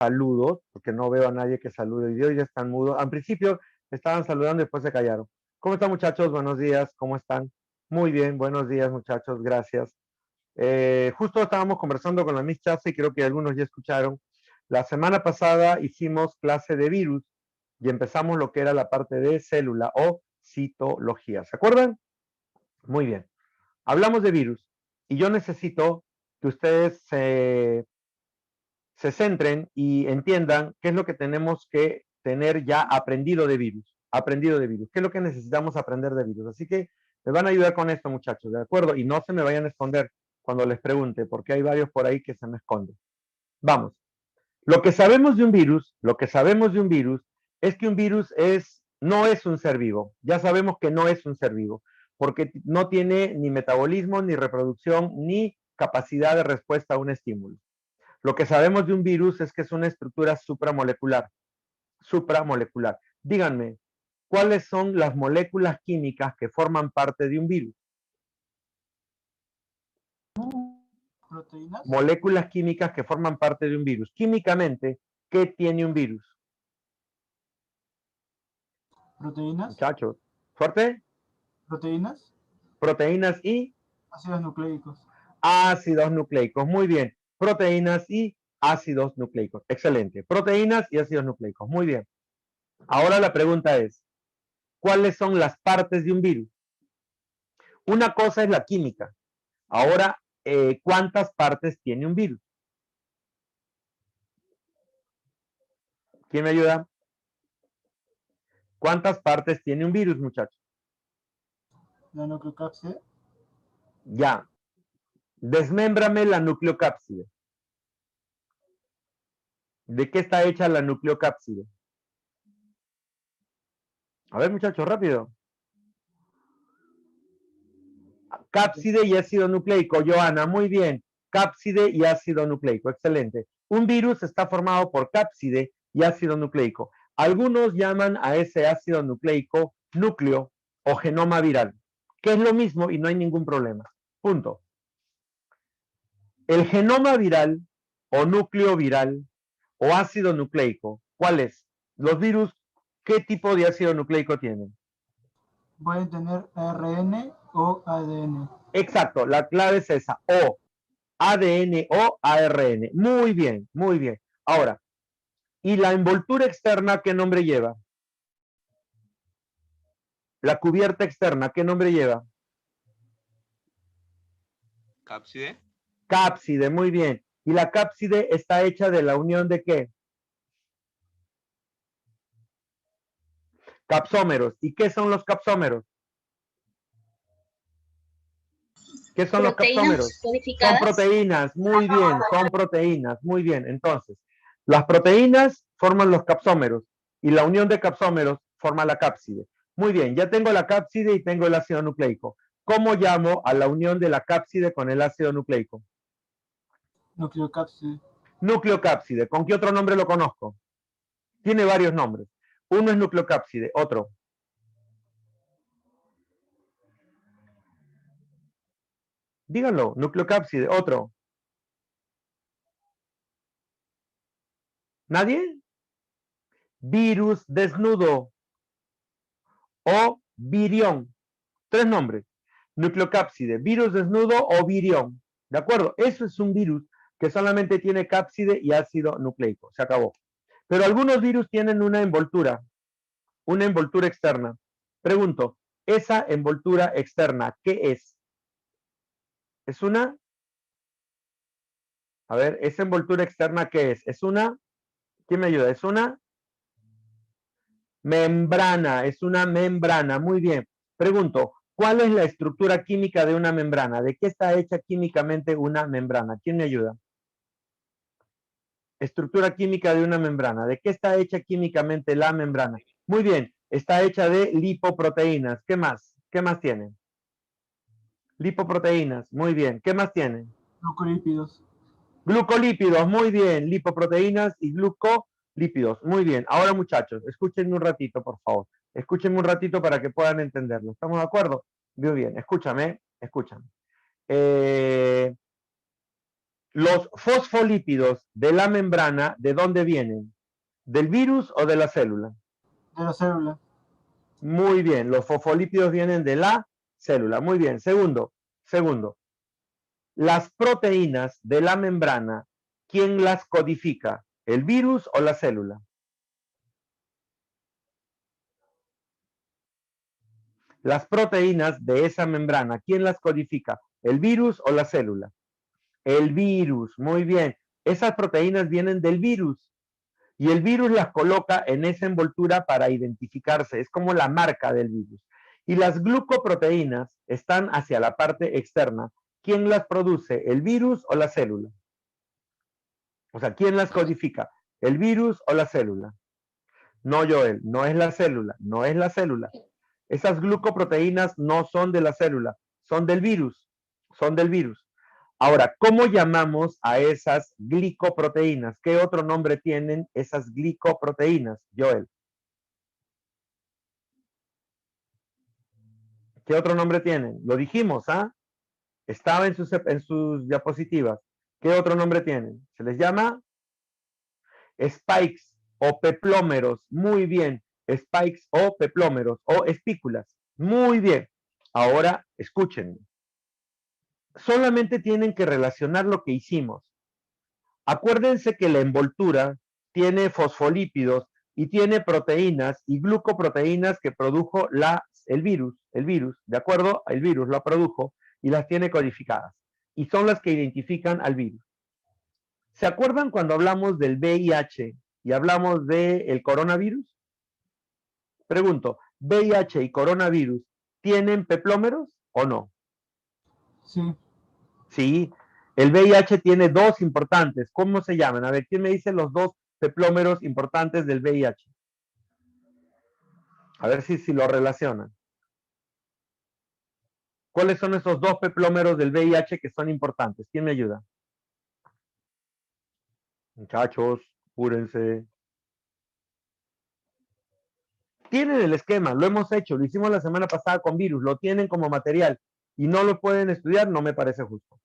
saludos, porque no veo a nadie que salude hoy día, hoy ya están mudos. Al principio estaban saludando y después se callaron. ¿Cómo están, muchachos? Buenos días, ¿cómo están? Muy bien, buenos días, muchachos, gracias. Justo estábamos conversando con la Miss Chasa y creo que algunos ya escucharon. La semana pasada hicimos clase de virus y empezamos lo que era la parte de célula o citología. ¿Se acuerdan? Muy bien. Hablamos de virus y yo necesito que ustedes se centren y entiendan qué es lo que tenemos que tener ya aprendido de virus. Aprendido de virus. ¿Qué es lo que necesitamos aprender de virus? Así que me van a ayudar con esto, muchachos, ¿de acuerdo? Y no se me vayan a esconder cuando les pregunte, porque hay varios por ahí que se me esconden. Vamos. Lo que sabemos de un virus, es que un virus no es un ser vivo. Ya sabemos que no es un ser vivo, porque no tiene ni metabolismo, ni reproducción, ni capacidad de respuesta a un estímulo. Lo que sabemos de un virus es que es una estructura supramolecular. Supramolecular. Díganme, ¿cuáles son las moléculas químicas que forman parte de un virus? ¿Proteínas? Moléculas químicas que forman parte de un virus. Químicamente, ¿qué tiene un virus? ¿Proteínas? Muchachos, ¿fuerte? ¿Proteínas? Proteínas y Ácidos nucleicos. ácidos nucleicos. Muy bien. Proteínas y ácidos nucleicos. Excelente. Proteínas y ácidos nucleicos. Muy bien. Ahora la pregunta es, ¿cuáles son las partes de un virus? Una cosa es la química. Ahora, ¿cuántas partes tiene un virus? ¿Quién me ayuda? ¿Cuántas partes tiene un virus, muchachos? La nucleocápside. Ya. Desmémbrame la nucleocápside. ¿De qué está hecha la nucleocápside? A ver, muchachos, rápido. Cápside y ácido nucleico. Joana, muy bien. Cápside y ácido nucleico. Excelente. Un virus está formado por cápside y ácido nucleico. Algunos llaman a ese ácido nucleico núcleo o genoma viral, que es lo mismo y no hay ningún problema. Punto. El genoma viral o núcleo viral o ácido nucleico, ¿cuál es? Los virus, ¿qué tipo de ácido nucleico tienen? Pueden tener ARN o ADN. Exacto, la clave es esa, o ADN o ARN. Muy bien, muy bien. Ahora, ¿y la envoltura externa qué nombre lleva? La cubierta externa, ¿qué nombre lleva? Cápside. Cápside, muy bien. ¿Y la cápside está hecha de la unión de qué? Capsómeros. ¿Y qué son los capsómeros? ¿Qué son los capsómeros? Son proteínas, muy bien, son proteínas, muy bien. Entonces, las proteínas forman los capsómeros y la unión de capsómeros forma la cápside. Muy bien, ya tengo la cápside y tengo el ácido nucleico. ¿Cómo llamo a la unión de la cápside con el ácido nucleico? Nucleocápside. Nucleocápside. ¿Con qué otro nombre lo conozco? Tiene varios nombres. Uno es nucleocápside, otro. Díganlo, nucleocápside, otro. ¿Nadie? Virus desnudo o virión. Tres nombres. Nucleocápside, virus desnudo o virión. ¿De acuerdo? Eso es un virus que solamente tiene cápside y ácido nucleico. Se acabó. Pero algunos virus tienen una envoltura externa. Pregunto, ¿esa envoltura externa qué es? ¿Es una? A ver, ¿esa envoltura externa qué es? ¿Es una? ¿Quién me ayuda? ¿Es una? Membrana, es una membrana. Muy bien. Pregunto, ¿cuál es la estructura química de una membrana? ¿De qué está hecha químicamente una membrana? ¿Quién me ayuda? Estructura química de una membrana. ¿De qué está hecha químicamente la membrana? Muy bien, está hecha de lipoproteínas. ¿Qué más? ¿Qué más tienen? Lipoproteínas, muy bien. ¿Qué más tienen? Glucolípidos. Glucolípidos, muy bien. Lipoproteínas y glucolípidos, muy bien. Ahora, muchachos, escúchenme un ratito, por favor. Escúchenme un ratito para que puedan entenderlo. ¿Estamos de acuerdo? Muy bien, escúchame, escúchame. Los fosfolípidos de la membrana, ¿de dónde vienen? ¿Del virus o de la célula? De la célula. Muy bien, los fosfolípidos vienen de la célula. Muy bien. Segundo, las proteínas de la membrana, ¿quién las codifica? ¿El virus o la célula? Las proteínas de esa membrana, ¿quién las codifica? ¿El virus o la célula? El virus, muy bien. Esas proteínas vienen del virus y el virus las coloca en esa envoltura para identificarse. Es como la marca del virus. Y las glucoproteínas están hacia la parte externa. ¿Quién las produce? ¿El virus o la célula? O sea, ¿quién las codifica? ¿El virus o la célula? No, Joel, no es la célula, no es la célula. Esas glucoproteínas no son de la célula, son del virus, son del virus. Ahora, ¿cómo llamamos a esas glicoproteínas? ¿Qué otro nombre tienen esas glicoproteínas, Joel? ¿Qué otro nombre tienen? Lo dijimos, ¿ah? Estaba en sus diapositivas. ¿Qué otro nombre tienen? Se les llama spikes o peplómeros. Muy bien. Spikes o peplómeros o espículas. Muy bien. Ahora, escúchenme. Solamente tienen que relacionar lo que hicimos. Acuérdense que la envoltura tiene fosfolípidos y tiene proteínas y glucoproteínas que produjo el virus, ¿de acuerdo? El virus lo produjo y las tiene codificadas y son las que identifican al virus. ¿Se acuerdan cuando hablamos del VIH y hablamos del coronavirus? Pregunto, ¿VIH y coronavirus tienen peplómeros o no? Sí. Sí, el VIH tiene dos importantes. ¿Cómo se llaman? A ver, ¿quién me dice los dos peplómeros importantes del VIH? A ver si lo relacionan. ¿Cuáles son esos dos peplómeros del VIH que son importantes? ¿Quién me ayuda? Muchachos, apúrense. Tienen el esquema, lo hemos hecho, lo hicimos la semana pasada con virus, lo tienen como material y no lo pueden estudiar, no me parece justo.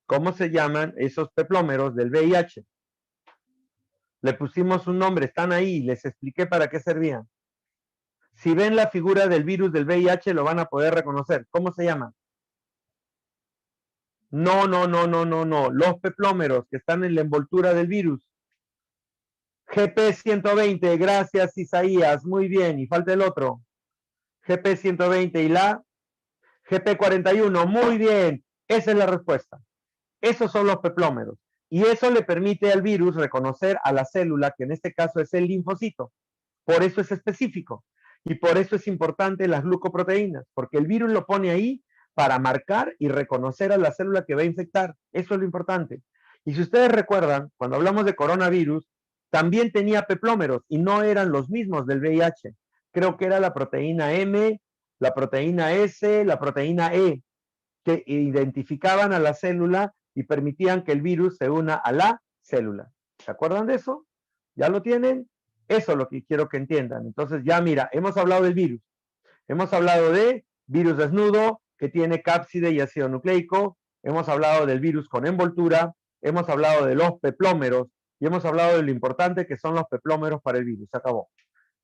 ¿Cómo se llaman esos peplómeros del VIH? Le pusimos un nombre, están ahí, les expliqué para qué servían. Si ven la figura del virus del VIH, lo van a poder reconocer. ¿Cómo se llama? No. Los peplómeros que están en la envoltura del virus. GP120, gracias Isaías, muy bien. Y falta el otro. GP120 y la GP41, muy bien. Esa es la respuesta. Esos son los peplómeros. Y eso le permite al virus reconocer a la célula, que en este caso es el linfocito. Por eso es específico. Y por eso es importante las glucoproteínas, porque el virus lo pone ahí para marcar y reconocer a la célula que va a infectar. Eso es lo importante. Y si ustedes recuerdan, cuando hablamos de coronavirus, también tenía peplómeros y no eran los mismos del VIH. Creo que era la proteína M, la proteína S, la proteína E, que identificaban a la célula y permitían que el virus se una a la célula. ¿Se acuerdan de eso? ¿Ya lo tienen? Eso es lo que quiero que entiendan. Entonces ya mira, hemos hablado del virus. Hemos hablado de virus desnudo que tiene cápside y ácido nucleico. Hemos hablado del virus con envoltura. Hemos hablado de los peplómeros y hemos hablado de lo importante que son los peplómeros para el virus. Se acabó.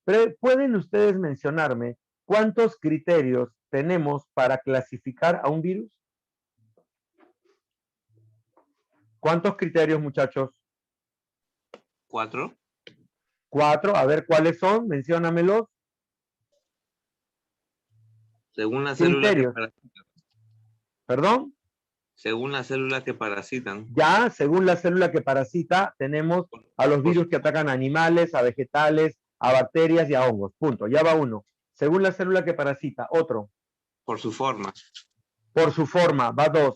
Pero ¿pueden ustedes mencionarme cuántos criterios tenemos para clasificar a un virus? ¿Cuántos criterios, muchachos? 4. 4. A ver, ¿cuáles son? Menciónamelos. Según la célula que parasitan. ¿Perdón? Según la célula que parasitan. Ya, según la célula que parasita, tenemos a los virus que atacan a animales, a vegetales, a bacterias y a hongos. Punto. Ya va uno. Según la célula que parasita. Otro. Por su forma. Por su forma. Va 2.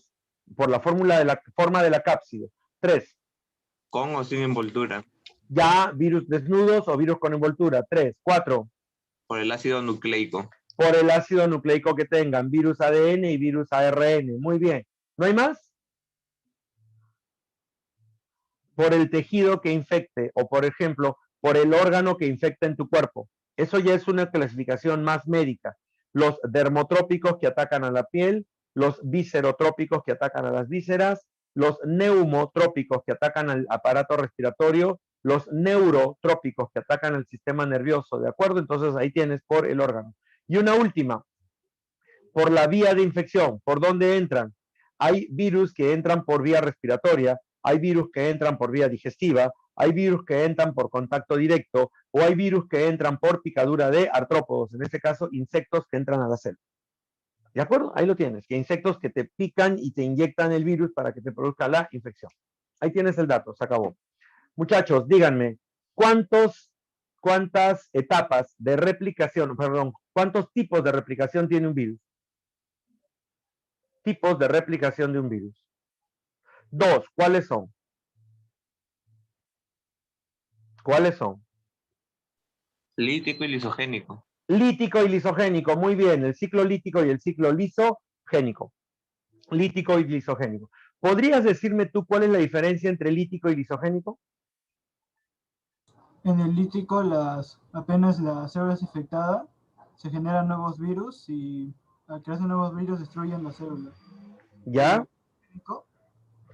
Por la forma de la cápside. 3. Con o sin envoltura. Ya, virus desnudos o virus con envoltura. 3. 4. Por el ácido nucleico. Por el ácido nucleico que tengan. Virus ADN y virus ARN. Muy bien. ¿No hay más? Por el tejido que infecte o, por ejemplo, por el órgano que infecta en tu cuerpo. Eso ya es una clasificación más médica. Los dermotrópicos que atacan a la piel, los viscerotrópicos que atacan a las vísceras, los neumotrópicos que atacan al aparato respiratorio, los neurotrópicos que atacan al sistema nervioso, ¿de acuerdo? Entonces ahí tienes por el órgano. Y una última, por la vía de infección, ¿por dónde entran? Hay virus que entran por vía respiratoria, hay virus que entran por vía digestiva, hay virus que entran por contacto directo o hay virus que entran por picadura de artrópodos, en este caso insectos que entran a la célula. ¿De acuerdo? Ahí lo tienes, que insectos que te pican y te inyectan el virus para que te produzca la infección. Ahí tienes el dato, se acabó. Muchachos, díganme, ¿cuántas etapas de replicación, perdón, cuántos tipos de replicación tiene un virus? Tipos de replicación de un virus. 2, ¿cuáles son? ¿Cuáles son? Lítico y lisogénico. Lítico y lisogénico, muy bien, el ciclo lítico y el ciclo lisogénico. Lítico y lisogénico. ¿Podrías decirme tú cuál es la diferencia entre lítico y lisogénico? En el lítico, apenas la célula es infectada, se generan nuevos virus y al crearse nuevos virus destruyen la célula. ¿Ya?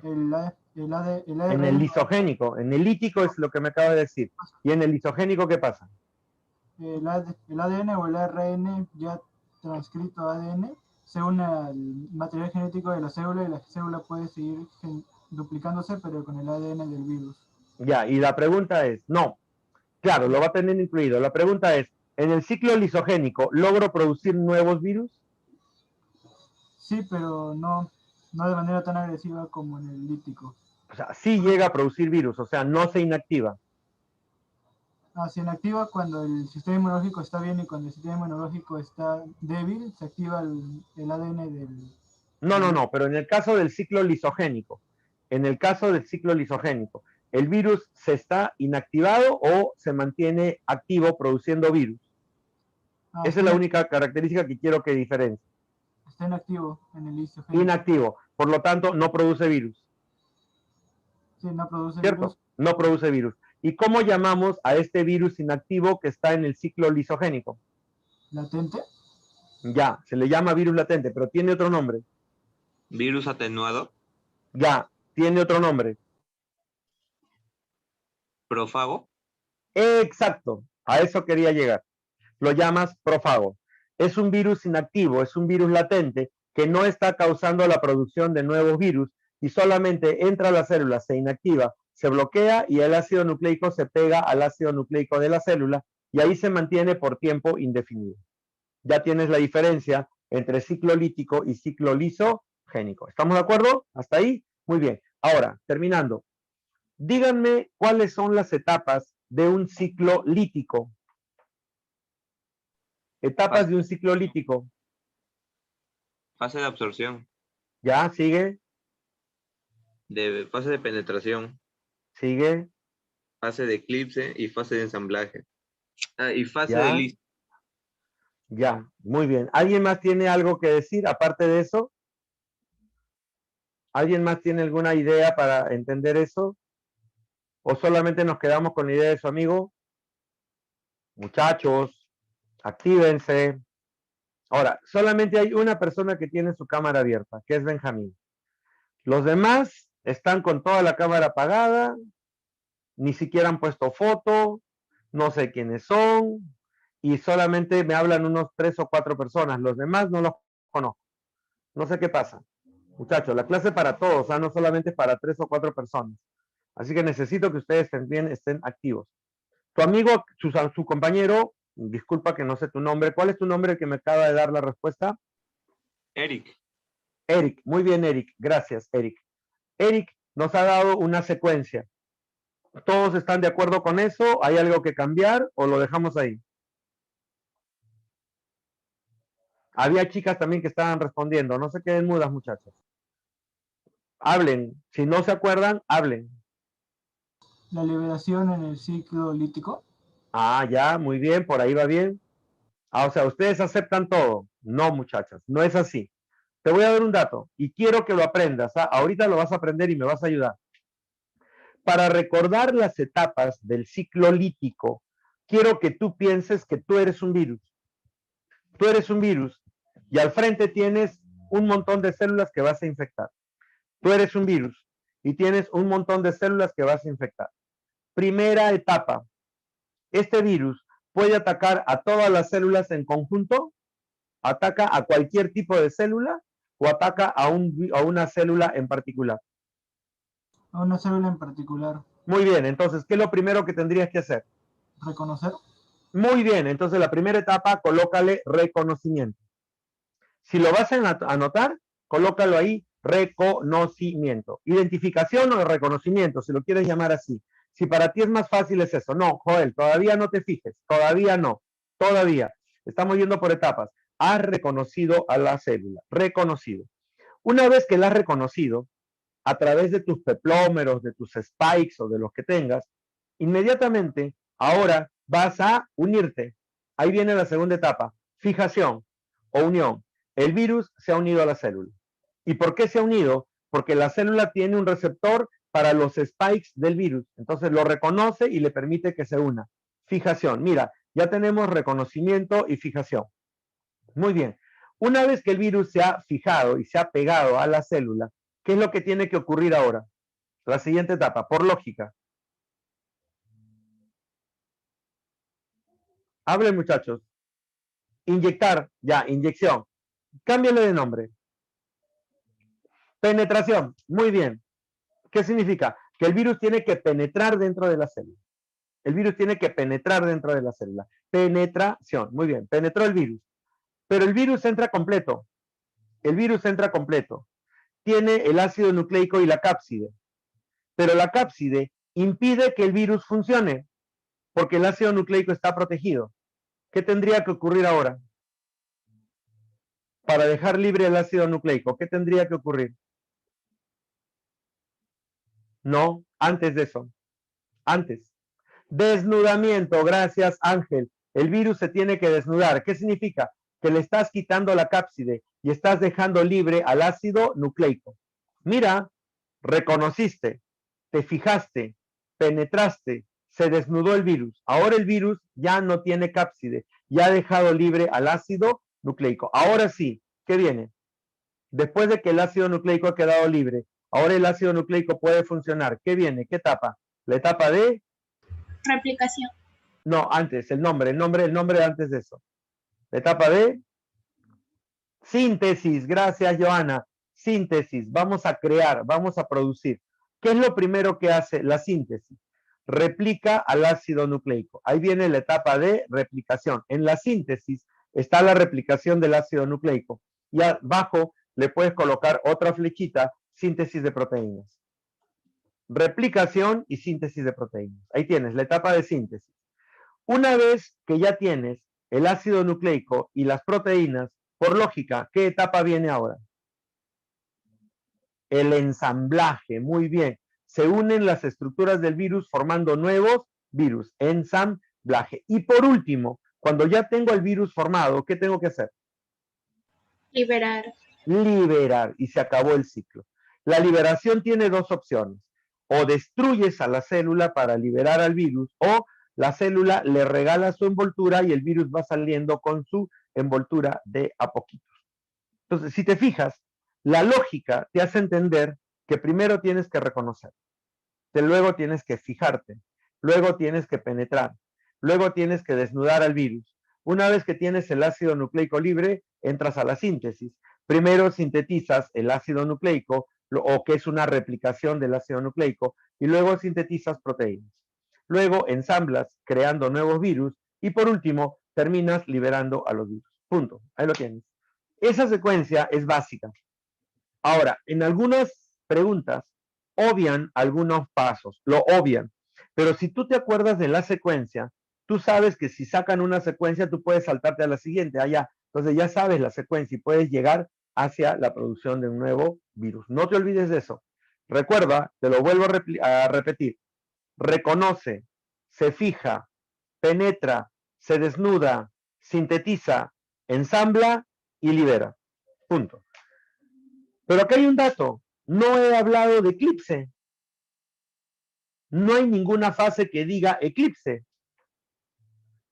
En el lisogénico, en el lítico es lo que me acaba de decir. ¿Y en el lisogénico qué pasa? El ADN o el ARN ya transcrito ADN se une al material genético de la célula y la célula puede seguir duplicándose, pero con el ADN del virus. Ya, y la pregunta es, no, claro, lo va a tener incluido. La pregunta es, ¿en el ciclo lisogénico logro producir nuevos virus? Sí, pero no de manera tan agresiva como en el lítico. O sea, sí llega a producir virus, o sea, no se inactiva. Se inactiva cuando el sistema inmunológico está bien y cuando el sistema inmunológico está débil, se activa el ADN del... No, pero en el caso del ciclo lisogénico, ¿el virus se está inactivado o se mantiene activo produciendo virus? Esa es la única característica que quiero que diferencie. Está inactivo en el lisogénico. Inactivo, por lo tanto, no produce virus. Sí, no produce ¿cierto? virus. No produce virus. ¿Y cómo llamamos a este virus inactivo que está en el ciclo lisogénico? ¿Latente? Ya, se le llama virus latente, pero tiene otro nombre. Virus atenuado. Ya, tiene otro nombre. Prófago. Exacto, a eso quería llegar. Lo llamas prófago. Es un virus inactivo, es un virus latente que no está causando la producción de nuevos virus y solamente entra a la célula, se inactiva, se bloquea y el ácido nucleico se pega al ácido nucleico de la célula y ahí se mantiene por tiempo indefinido. Ya tienes la diferencia entre ciclo lítico y ciclo lisogénico. ¿Estamos de acuerdo? ¿Hasta ahí? Muy bien. Ahora, terminando. Díganme cuáles son las etapas de un ciclo lítico. Etapas de un ciclo lítico. Fase de absorción. Ya, sigue. Fase de penetración. Sigue. Fase de eclipse y fase de ensamblaje. Y fase ya. de listo. Ya, muy bien. ¿Alguien más tiene algo que decir aparte de eso? ¿Alguien más tiene alguna idea para entender eso? ¿O solamente nos quedamos con la idea de su amigo? Muchachos, actívense. Ahora, solamente hay una persona que tiene su cámara abierta, que es Benjamín. Los demás están con toda la cámara apagada, ni siquiera han puesto foto, no sé quiénes son, y solamente me hablan unos 3 o 4 personas. Los demás no los conozco. No sé qué pasa. Muchachos, la clase para todos, no solamente para 3 o 4 personas. Así que necesito que ustedes también estén activos. Tu amigo, su compañero, disculpa que no sé tu nombre. ¿Cuál es tu nombre el que me acaba de dar la respuesta? Eric. Eric, muy bien, Eric. Gracias, Eric. Eric nos ha dado una secuencia. ¿Todos están de acuerdo con eso? ¿Hay algo que cambiar o lo dejamos ahí? Había chicas también que estaban respondiendo. No se queden mudas, muchachos. Hablen. Si no se acuerdan, hablen. La liberación en el ciclo lítico. Ya, muy bien, por ahí va bien. O sea, ustedes aceptan todo. No, muchachas, no es así. Te voy a dar un dato y quiero que lo aprendas. Ahorita lo vas a aprender y me vas a ayudar. Para recordar las etapas del ciclo lítico, quiero que tú pienses que tú eres un virus. Tú eres un virus y al frente tienes un montón de células que vas a infectar. Tú eres un virus. y tienes un montón de células que vas a infectar. Primera etapa, este virus puede atacar a todas las células en conjunto, ataca a cualquier tipo de célula o ataca a una célula en particular. A una célula en particular. Muy bien, entonces, ¿qué es lo primero que tendrías que hacer? Reconocer. Muy bien, entonces la primera etapa, colócale reconocimiento. Si lo vas a anotar, colócalo ahí, reconocimiento. Identificación o reconocimiento, si lo quieres llamar así. Si para ti es más fácil es eso. No, Joel, todavía no te fijes. Todavía no. Todavía. Estamos yendo por etapas. Has reconocido a la célula. Reconocido. Una vez que la has reconocido, a través de tus peplómeros, de tus spikes o de los que tengas, inmediatamente ahora vas a unirte. Ahí viene la segunda etapa. Fijación o unión. El virus se ha unido a la célula. ¿Y por qué se ha unido? Porque la célula tiene un receptor para los spikes del virus. Entonces lo reconoce y le permite que se una. Fijación. Mira, ya tenemos reconocimiento y fijación. Muy bien. Una vez que el virus se ha fijado y se ha pegado a la célula, ¿qué es lo que tiene que ocurrir ahora? La siguiente etapa, por lógica. Hablen, muchachos. Inyectar, ya, inyección. Cámbiale de nombre. Penetración, muy bien. ¿Qué significa? Que el virus tiene que penetrar dentro de la célula. El virus tiene que penetrar dentro de la célula. Penetración, muy bien. Penetró el virus. Pero el virus entra completo. El virus entra completo. Tiene el ácido nucleico y la cápside. Pero la cápside impide que el virus funcione porque el ácido nucleico está protegido. ¿Qué tendría que ocurrir ahora? Para dejar libre el ácido nucleico, ¿qué tendría que ocurrir? No, antes de eso. Antes. Desnudamiento, gracias Ángel. El virus se tiene que desnudar. ¿Qué significa? Que le estás quitando la cápside y estás dejando libre al ácido nucleico. Mira, reconociste, te fijaste, penetraste, se desnudó el virus. Ahora el virus ya no tiene cápside, ya ha dejado libre al ácido nucleico. Ahora sí, ¿qué viene? Después de que el ácido nucleico ha quedado libre, ahora el ácido nucleico puede funcionar. ¿Qué viene? ¿Qué etapa? La etapa de... Replicación. No, antes, el nombre antes de eso. La etapa de... Síntesis, gracias Joana. Síntesis, vamos a crear, vamos a producir. ¿Qué es lo primero que hace la síntesis? Replica al ácido nucleico. Ahí viene la etapa de replicación. En la síntesis está la replicación del ácido nucleico. Y abajo le puedes colocar otra flechita, síntesis de proteínas. Replicación y síntesis de proteínas. Ahí tienes la etapa de síntesis. Una vez que ya tienes el ácido nucleico y las proteínas, por lógica, ¿qué etapa viene ahora? El ensamblaje, muy bien. Se unen las estructuras del virus formando nuevos virus, ensamblaje. Y por último, cuando ya tengo el virus formado, ¿qué tengo que hacer? Liberar. Liberar, y se acabó el ciclo. La liberación tiene dos opciones. O destruyes a la célula para liberar al virus, o la célula le regala su envoltura y el virus va saliendo con su envoltura de a poquitos. Entonces, si te fijas, la lógica te hace entender que primero tienes que reconocer, que luego tienes que fijarte, luego tienes que penetrar, luego tienes que desnudar al virus. Una vez que tienes el ácido nucleico libre, entras a la síntesis. Primero sintetizas el ácido nucleico, o que es una replicación del ácido nucleico, y luego sintetizas proteínas. Luego ensamblas creando nuevos virus y por último terminas liberando a los virus. Punto. Ahí lo tienes. Esa secuencia es básica. Ahora, en algunas preguntas obvian algunos pasos, lo obvian. Pero si tú te acuerdas de la secuencia, tú sabes que si sacan una secuencia, tú puedes saltarte a la siguiente, allá. Entonces ya sabes la secuencia y puedes llegar hacia la producción de un nuevo virus. No te olvides de eso. Recuerda, te lo vuelvo a repetir. Reconoce, se fija, penetra, se desnuda, sintetiza, ensambla y libera. Punto. Pero aquí hay un dato. No he hablado de eclipse. No hay ninguna fase que diga eclipse.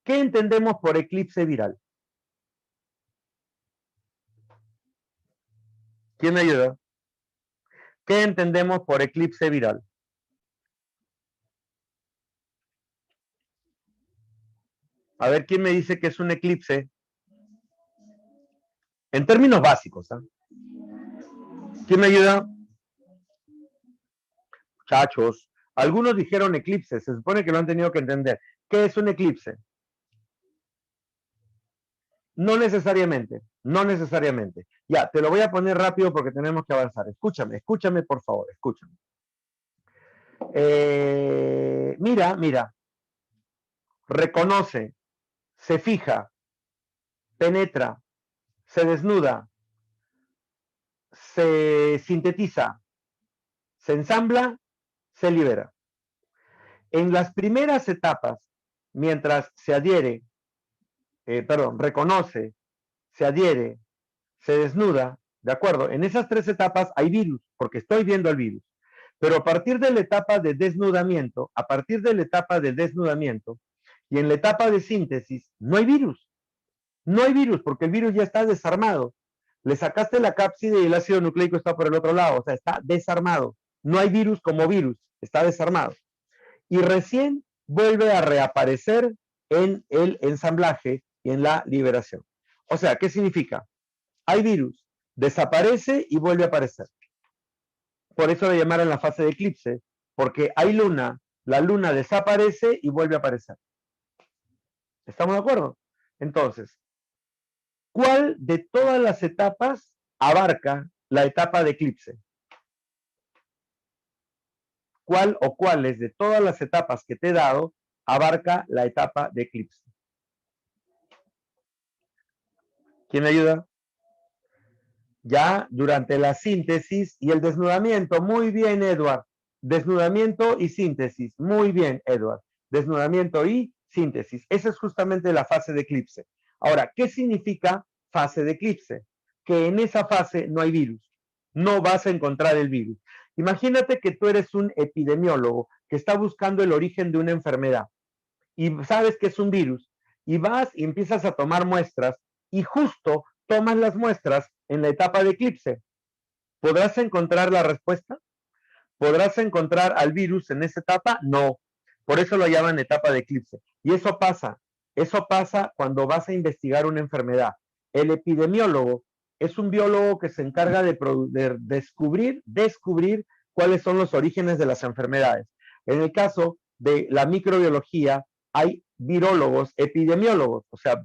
¿Qué entendemos por eclipse viral? ¿Quién me ayuda? ¿Qué entendemos por eclipse viral? A ver, ¿quién me dice que es un eclipse? En términos básicos, ¿ah? ¿Quién me ayuda? Muchachos, algunos dijeron eclipse, se supone que lo han tenido que entender. ¿Qué es un eclipse? No necesariamente, no necesariamente. Ya, te lo voy a poner rápido porque tenemos que avanzar. Escúchame, escúchame por favor, escúchame. Mira, reconoce, se fija, penetra, se desnuda, se sintetiza, se ensambla, se libera. En las primeras etapas, mientras se adhiere, reconoce, se adhiere, se desnuda, ¿de acuerdo? En esas tres etapas hay virus, porque estoy viendo el virus. Pero a partir de la etapa de desnudamiento, y en la etapa de síntesis, no hay virus. No hay virus, porque el virus ya está desarmado. Le sacaste la cápside y el ácido nucleico está por el otro lado, o sea, está desarmado. No hay virus como virus, está desarmado. Y recién vuelve a reaparecer en el ensamblaje y en la liberación. O sea, ¿qué significa? Hay virus, desaparece y vuelve a aparecer. Por eso le llamaron la fase de eclipse, porque hay luna, la luna desaparece y vuelve a aparecer. ¿Estamos de acuerdo? Entonces, ¿cuál de todas las etapas abarca la etapa de eclipse? ¿Cuál o cuáles de todas las etapas que te he dado abarca la etapa de eclipse? ¿Quién me ayuda? Ya durante la síntesis y el desnudamiento. Muy bien, Edward. Desnudamiento y síntesis. Muy bien, Edward. Desnudamiento y síntesis. Esa es justamente la fase de eclipse. Ahora, ¿qué significa fase de eclipse? Que en esa fase no hay virus. No vas a encontrar el virus. Imagínate que tú eres un epidemiólogo que está buscando el origen de una enfermedad y sabes que es un virus y vas y empiezas a tomar muestras y justo tomas las muestras en la etapa de eclipse. ¿Podrás encontrar la respuesta? ¿Podrás encontrar al virus en esa etapa? No. Por eso lo llaman etapa de eclipse. Y eso pasa cuando vas a investigar una enfermedad. El epidemiólogo es un biólogo que se encarga de descubrir cuáles son los orígenes de las enfermedades. En el caso de la microbiología, hay virólogos, epidemiólogos, o sea,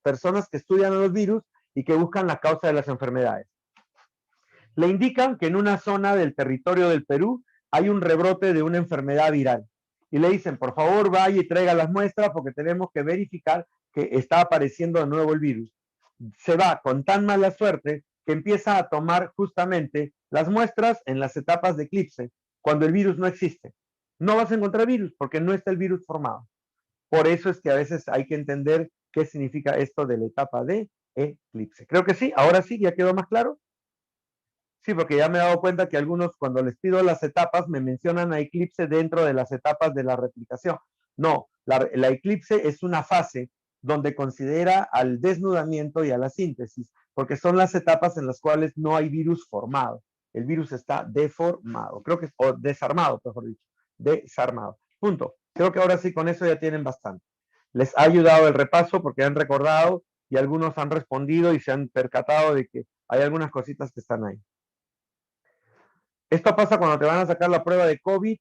personas que estudian los virus y que buscan la causa de las enfermedades. Le indican que en una zona del territorio del Perú hay un rebrote de una enfermedad viral. Y le dicen, por favor, vaya y traiga las muestras porque tenemos que verificar que está apareciendo de nuevo el virus. Se va con tan mala suerte que empieza a tomar justamente las muestras en las etapas de eclipse, cuando el virus no existe. No vas a encontrar virus porque no está el virus formado. Por eso es que a veces hay que entender qué significa esto de la etapa de eclipse. Creo que sí, ahora sí, ya quedó más claro. Sí, porque ya me he dado cuenta que algunos cuando les pido las etapas me mencionan a eclipse dentro de las etapas de la replicación. No, la eclipse es una fase donde considera al desnudamiento y a la síntesis, porque son las etapas en las cuales no hay virus formado. El virus está deformado, creo que, o desarmado, mejor dicho, desarmado. Punto. Creo que ahora sí con eso ya tienen bastante. Les ha ayudado el repaso porque han recordado y algunos han respondido y se han percatado de que hay algunas cositas que están ahí. Esto pasa cuando te van a sacar la prueba de COVID.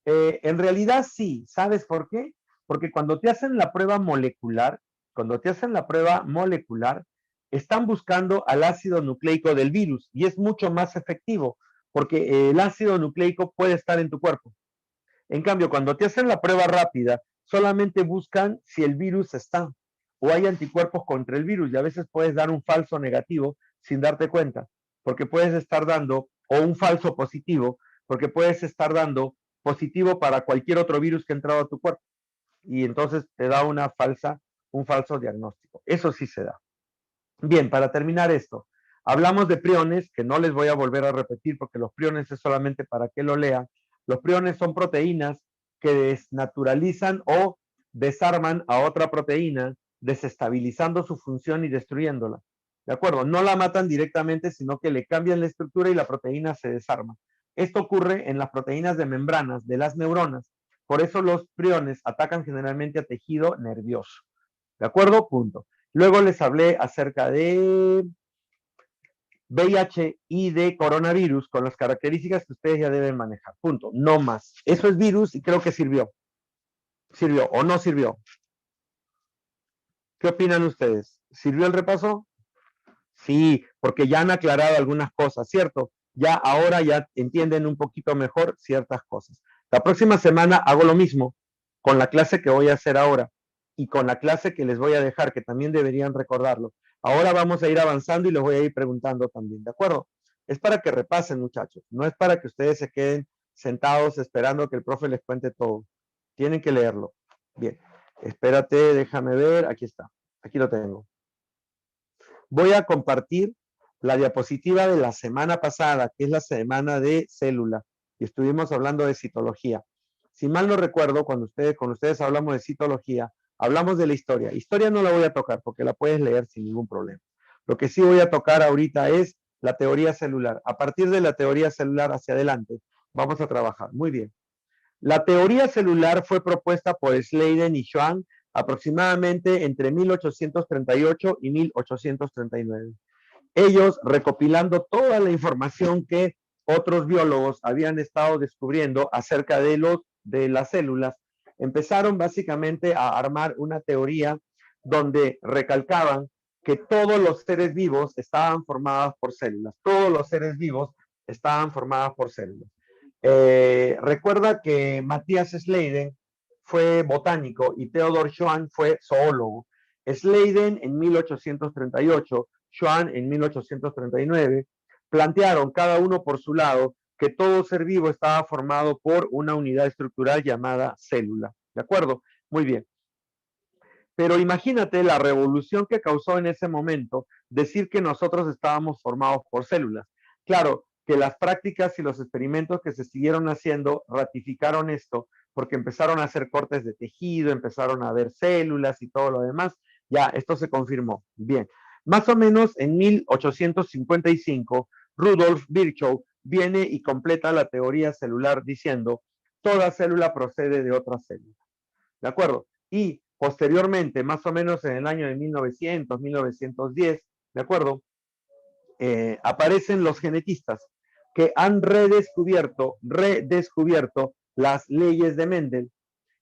En realidad sí, ¿sabes por qué? Porque cuando te hacen la prueba molecular, están buscando al ácido nucleico del virus y es mucho más efectivo porque el ácido nucleico puede estar en tu cuerpo. En cambio, cuando te hacen la prueba rápida, solamente buscan si el virus está o hay anticuerpos contra el virus y a veces puedes dar un falso negativo sin darte cuenta, porque puedes estar dando, o un falso positivo, porque puedes estar dando positivo para cualquier otro virus que ha entrado a tu cuerpo y entonces te da un falso diagnóstico. Eso sí se da. Bien, para terminar esto, hablamos de priones, que no les voy a volver a repetir porque los priones es solamente para que lo lean. Los priones son proteínas que desnaturalizan o desarman a otra proteína, desestabilizando su función y destruyéndola. ¿De acuerdo? No la matan directamente, sino que le cambian la estructura y la proteína se desarma. Esto ocurre en las proteínas de membranas de las neuronas. Por eso los priones atacan generalmente a tejido nervioso. ¿De acuerdo? Punto. Luego les hablé acerca de VIH y de coronavirus con las características que ustedes ya deben manejar. Punto. No más. Eso es virus y creo que sirvió. ¿Sirvió o no sirvió? ¿Qué opinan ustedes? ¿Sirvió el repaso? Sí, porque ya han aclarado algunas cosas, ¿cierto? Ya ahora ya entienden un poquito mejor ciertas cosas. La próxima semana hago lo mismo con la clase que voy a hacer ahora y con la clase que les voy a dejar, que también deberían recordarlo. Ahora vamos a ir avanzando y les voy a ir preguntando también, ¿de acuerdo? Es para que repasen, muchachos. No es para que ustedes se queden sentados esperando que el profe les cuente todo. Tienen que leerlo. Bien, espérate, déjame ver. Aquí está. Aquí lo tengo. Voy a compartir la diapositiva de la semana pasada, que es la semana de célula, y estuvimos hablando de citología. Si mal no recuerdo, con ustedes hablamos de citología, hablamos de la historia. Historia no la voy a tocar porque la puedes leer sin ningún problema. Lo que sí voy a tocar ahorita es la teoría celular. A partir de la teoría celular hacia adelante, vamos a trabajar. Muy bien. La teoría celular fue propuesta por Sladen y Schwann aproximadamente entre 1838 y 1839. Ellos, recopilando toda la información que otros biólogos habían estado descubriendo acerca de las células, empezaron básicamente a armar una teoría donde recalcaban que todos los seres vivos estaban formados por células. Todos los seres vivos estaban formados por células. Recuerda que Matthias Sladen fue botánico y Theodor Schwann fue zoólogo. Sladen en 1838, Schwann en 1839, plantearon cada uno por su lado que todo ser vivo estaba formado por una unidad estructural llamada célula. ¿De acuerdo? Muy bien. Pero imagínate la revolución que causó en ese momento decir que nosotros estábamos formados por células. Claro, que las prácticas y los experimentos que se siguieron haciendo ratificaron esto, porque empezaron a hacer cortes de tejido, empezaron a ver células y todo lo demás. Ya, esto se confirmó. Bien, más o menos en 1855, Rudolf Virchow viene y completa la teoría celular diciendo, toda célula procede de otra célula. ¿De acuerdo? Y posteriormente, más o menos en el año de 1900, 1910, ¿de acuerdo? Aparecen los genetistas que han redescubierto las leyes de Mendel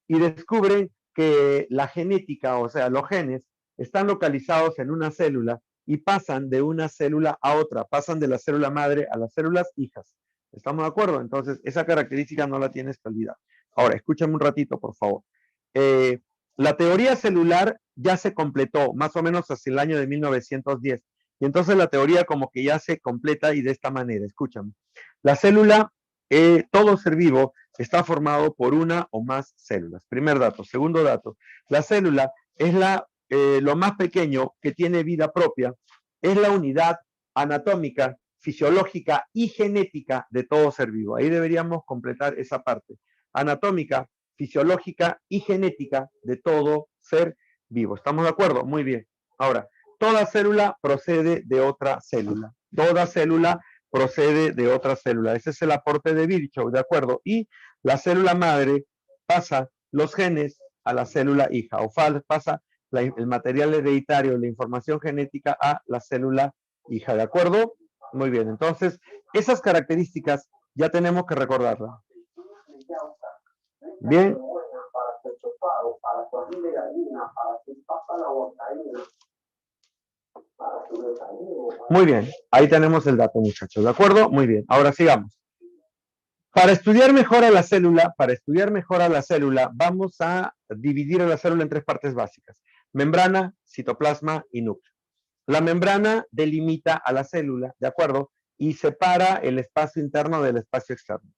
y descubren que la genética, o sea, los genes, están localizados en una célula y pasan de una célula a otra, pasan de la célula madre a las células hijas. ¿Estamos de acuerdo? Entonces, esa característica no la tienes que olvidar. Ahora, escúchame un ratito, por favor. La teoría celular ya se completó, más o menos hacia el año de 1910. Y entonces la teoría como que ya se completa y de esta manera, escúchame. La célula, todo ser vivo, está formado por una o más células. Primer dato. Segundo dato, la célula es lo más pequeño que tiene vida propia, es la unidad anatómica, fisiológica y genética de todo ser vivo. Ahí deberíamos completar esa parte. Anatómica, fisiológica y genética de todo ser vivo. ¿Estamos de acuerdo? Muy bien. Ahora, toda célula procede de otra célula. Toda célula procede de otra célula. Ese es el aporte de Virchow, ¿de acuerdo? Y la célula madre pasa los genes a la célula hija, o pasa el material hereditario, la información genética a la célula hija, ¿de acuerdo? Muy bien, entonces, esas características ya tenemos que recordarlas. Bien. Muy bien, ahí tenemos el dato, muchachos, ¿de acuerdo? Muy bien, ahora sigamos. Para estudiar mejor a la célula, vamos a dividir a la célula en tres partes básicas: membrana, citoplasma y núcleo. La membrana delimita a la célula, ¿de acuerdo? Y separa el espacio interno del espacio externo.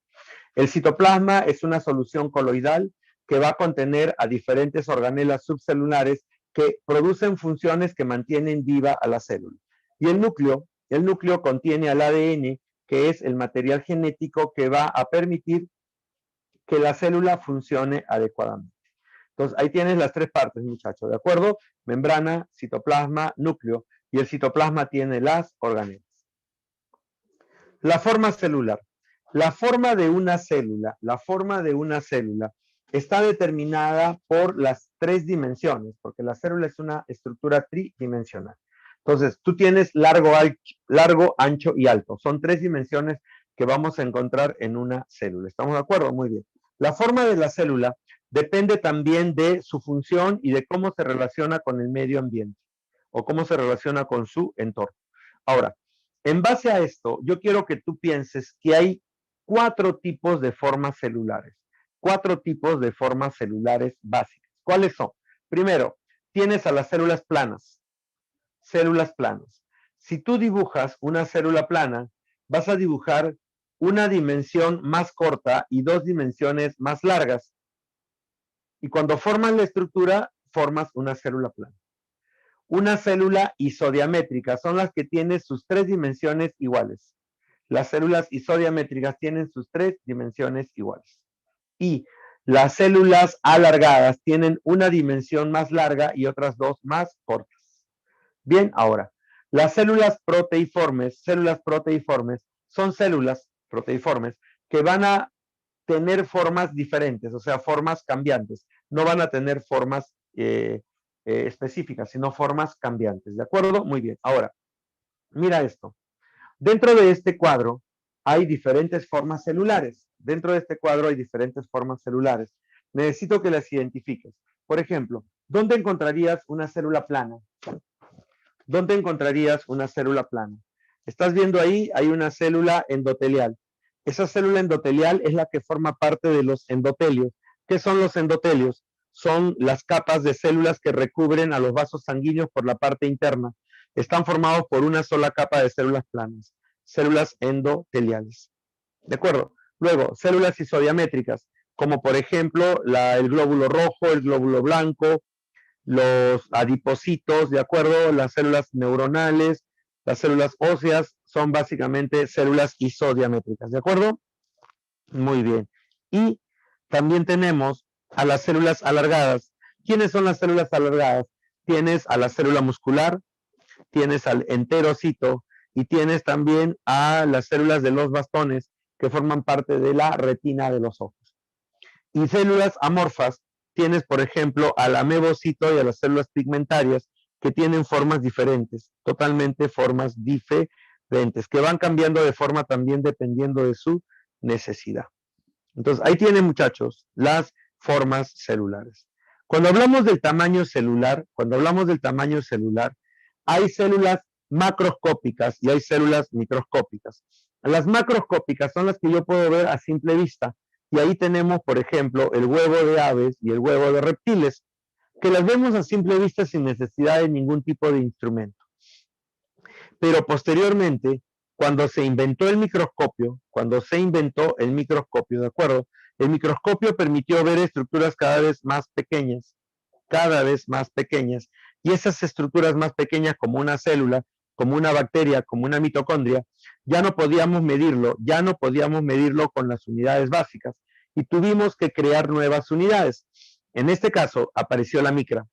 El citoplasma es una solución coloidal que va a contener a diferentes organelas subcelulares que producen funciones que mantienen viva a la célula. Y el núcleo contiene al ADN, que es el material genético que va a permitir que la célula funcione adecuadamente. Entonces, ahí tienes las tres partes, muchachos, ¿de acuerdo? Membrana, citoplasma, núcleo, y el citoplasma tiene las organelas. La forma celular. La forma de una célula está determinada por las 3 dimensiones, porque la célula es una estructura tridimensional. Entonces, tú tienes largo, ancho y alto. Son 3 dimensiones que vamos a encontrar en una célula. ¿Estamos de acuerdo? Muy bien. La forma de la célula depende también de su función y de cómo se relaciona con el medio ambiente o cómo se relaciona con su entorno. Ahora, en base a esto, yo quiero que tú pienses que hay 4 tipos de formas celulares. 4 tipos de formas celulares básicas. ¿Cuáles son? Primero, tienes a las células planas. Células planas. Si tú dibujas una célula plana, vas a dibujar una dimensión más corta y 2 dimensiones más largas. Y cuando formas la estructura, formas una célula plana. Una célula isodiamétrica son las que tienen sus 3 dimensiones iguales. Las células isodiamétricas tienen sus 3 dimensiones iguales. Y las células alargadas tienen una dimensión más larga y otras 2 más cortas. Bien, ahora, las células proteiformes son células proteiformes que van a tener formas diferentes, o sea, formas cambiantes. No van a tener formas específicas, sino formas cambiantes. ¿De acuerdo? Muy bien. Ahora, mira esto. Dentro de este cuadro hay diferentes formas celulares. Necesito que las identifiques. Por ejemplo, ¿dónde encontrarías una célula plana? Estás viendo ahí, hay una célula endotelial. Esa célula endotelial es la que forma parte de los endotelios. ¿Qué son los endotelios? Son las capas de células que recubren a los vasos sanguíneos por la parte interna. Están formados por una sola capa de células planas, células endoteliales. ¿De acuerdo? Luego, células isodiamétricas, como por ejemplo el glóbulo rojo, el glóbulo blanco, los adipocitos, ¿de acuerdo? Las células neuronales, las células óseas, son básicamente células isodiamétricas, ¿de acuerdo? Muy bien. Y también tenemos a las células alargadas. ¿Quiénes son las células alargadas? Tienes a la célula muscular, tienes al enterocito y tienes también a las células de los bastones que forman parte de la retina de los ojos. Y células amorfas, tienes por ejemplo al amebocito y a las células pigmentarias que tienen formas diferentes, totalmente formas diferentes, que van cambiando de forma también dependiendo de su necesidad. Entonces, ahí tienen, muchachos, las formas celulares. Cuando hablamos del tamaño celular, hay células macroscópicas y hay células microscópicas. Las macroscópicas son las que yo puedo ver a simple vista. Y ahí tenemos, por ejemplo, el huevo de aves y el huevo de reptiles, que las vemos a simple vista sin necesidad de ningún tipo de instrumento. Pero posteriormente, cuando se inventó el microscopio, ¿de acuerdo? El microscopio permitió ver estructuras cada vez más pequeñas, y esas estructuras más pequeñas como una célula, como una bacteria, como una mitocondria, ya no podíamos medirlo con las unidades básicas y tuvimos que crear nuevas unidades. En este caso apareció la micra.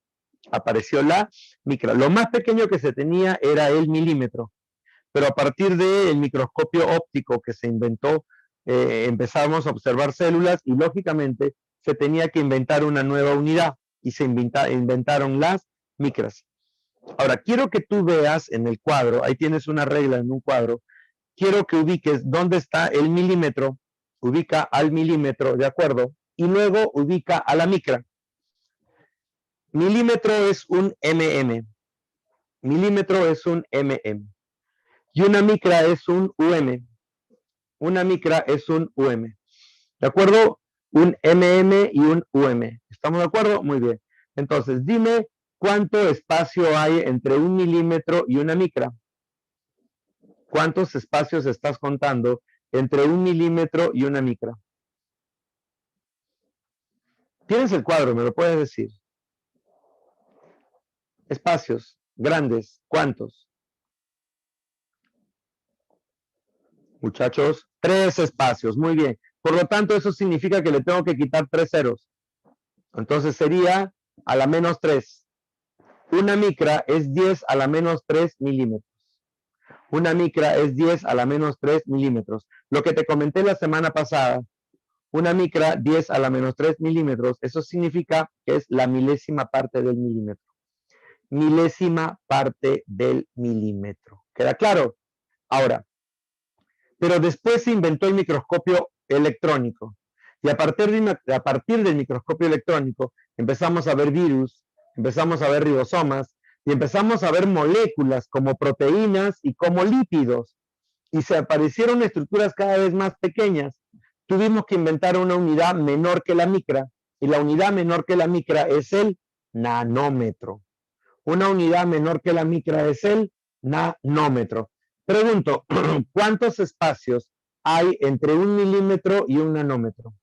Lo más pequeño que se tenía era el milímetro, pero a partir del microscopio óptico que se inventó, empezamos a observar células y lógicamente se tenía que inventar una nueva unidad y se inventaron las micras. Ahora, quiero que tú veas en el cuadro, ahí tienes una regla en un cuadro, quiero que ubiques dónde está el milímetro, ubica al milímetro, ¿de acuerdo? Y luego ubica a la micra. Milímetro es un mm. Y una micra es un UM. ¿De acuerdo? Un mm y un ¿estamos de acuerdo? Muy bien. Entonces, dime cuánto espacio hay entre un milímetro y una micra. ¿Cuántos espacios estás contando entre un milímetro y una micra? Tienes el cuadro, me lo puedes decir. Espacios grandes, ¿cuántos? Muchachos, 3 espacios, muy bien. Por lo tanto, eso significa que le tengo que quitar 3 ceros. Entonces sería a la menos 3. Una micra es 10 a la menos 3 milímetros. Una micra es 10 a la menos 3 milímetros. Lo que te comenté la semana pasada, una micra 10 a la menos 3 milímetros, eso significa que es la milésima parte del milímetro. Milésima parte del milímetro. ¿Queda claro? Ahora, pero después se inventó el microscopio electrónico. Y a partir del microscopio electrónico empezamos a ver virus, empezamos a ver ribosomas y empezamos a ver moléculas como proteínas y como lípidos. Y se aparecieron estructuras cada vez más pequeñas. Tuvimos que inventar una unidad menor que la micra. Y la unidad menor que la micra es el nanómetro. Una unidad menor que la micra es el nanómetro. Pregunto, ¿cuántos espacios hay entre 1 milímetro y 1 nanómetro?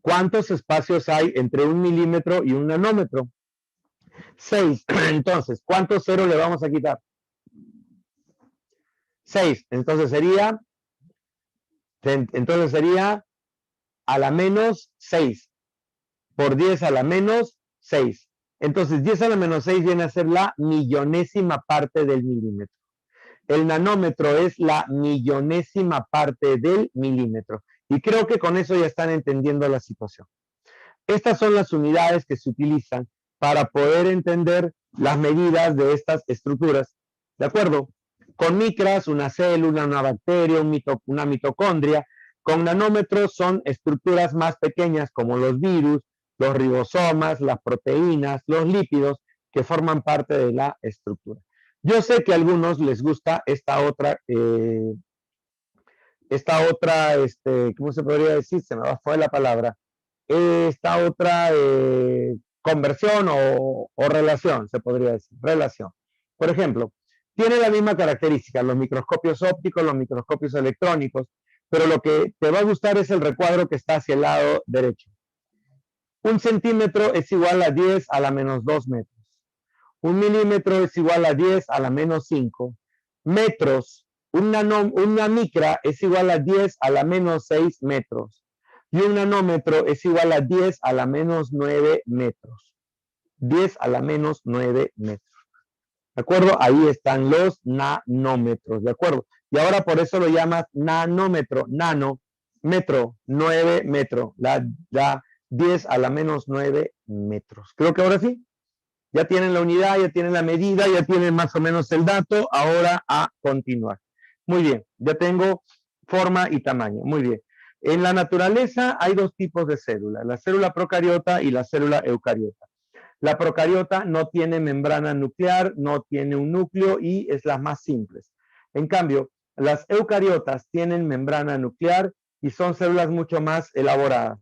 ¿Cuántos espacios hay entre 1 milímetro y 1 nanómetro? 6. Entonces, ¿cuántos ceros le vamos a quitar? 6. Entonces sería a la menos 6 por 10 a la menos 6. Entonces 10 a la menos 6 viene a ser la millonésima parte del milímetro. El nanómetro es la millonésima parte del milímetro. Y creo que con eso ya están entendiendo la situación. Estas son las unidades que se utilizan para poder entender las medidas de estas estructuras. ¿De acuerdo? Con micras, una célula, una bacteria, una mitocondria. Con nanómetros son estructuras más pequeñas como los virus, los ribosomas, las proteínas, los lípidos que forman parte de la estructura. Yo sé que a algunos les gusta esta otra, ¿cómo se podría decir? Se me fue la palabra. Esta otra conversión o relación, se podría decir, relación. Por ejemplo, tiene la misma característica, los microscopios ópticos, los microscopios electrónicos, pero lo que te va a gustar es el recuadro que está hacia el lado derecho. 1 centímetro es igual a 10 a la menos 2 metros. 1 milímetro es igual a 10 a la menos 5. Metros, una micra es igual a 10 a la menos 6 metros. Y un nanómetro es igual a 10 a la menos 9 metros. 10 a la menos 9 metros. ¿De acuerdo? Ahí están los nanómetros, ¿de acuerdo? Y ahora por eso lo llamas nanómetro, metro, 9 metros, la 10 a la menos 9 metros. Creo que ahora sí. Ya tienen la unidad, ya tienen la medida, ya tienen más o menos el dato. Ahora a continuar. Muy bien, ya tengo forma y tamaño. Muy bien. En la naturaleza hay dos tipos de células, la célula procariota y la célula eucariota. La procariota no tiene membrana nuclear, no tiene un núcleo y es las más simples. En cambio, las eucariotas tienen membrana nuclear y son células mucho más elaboradas.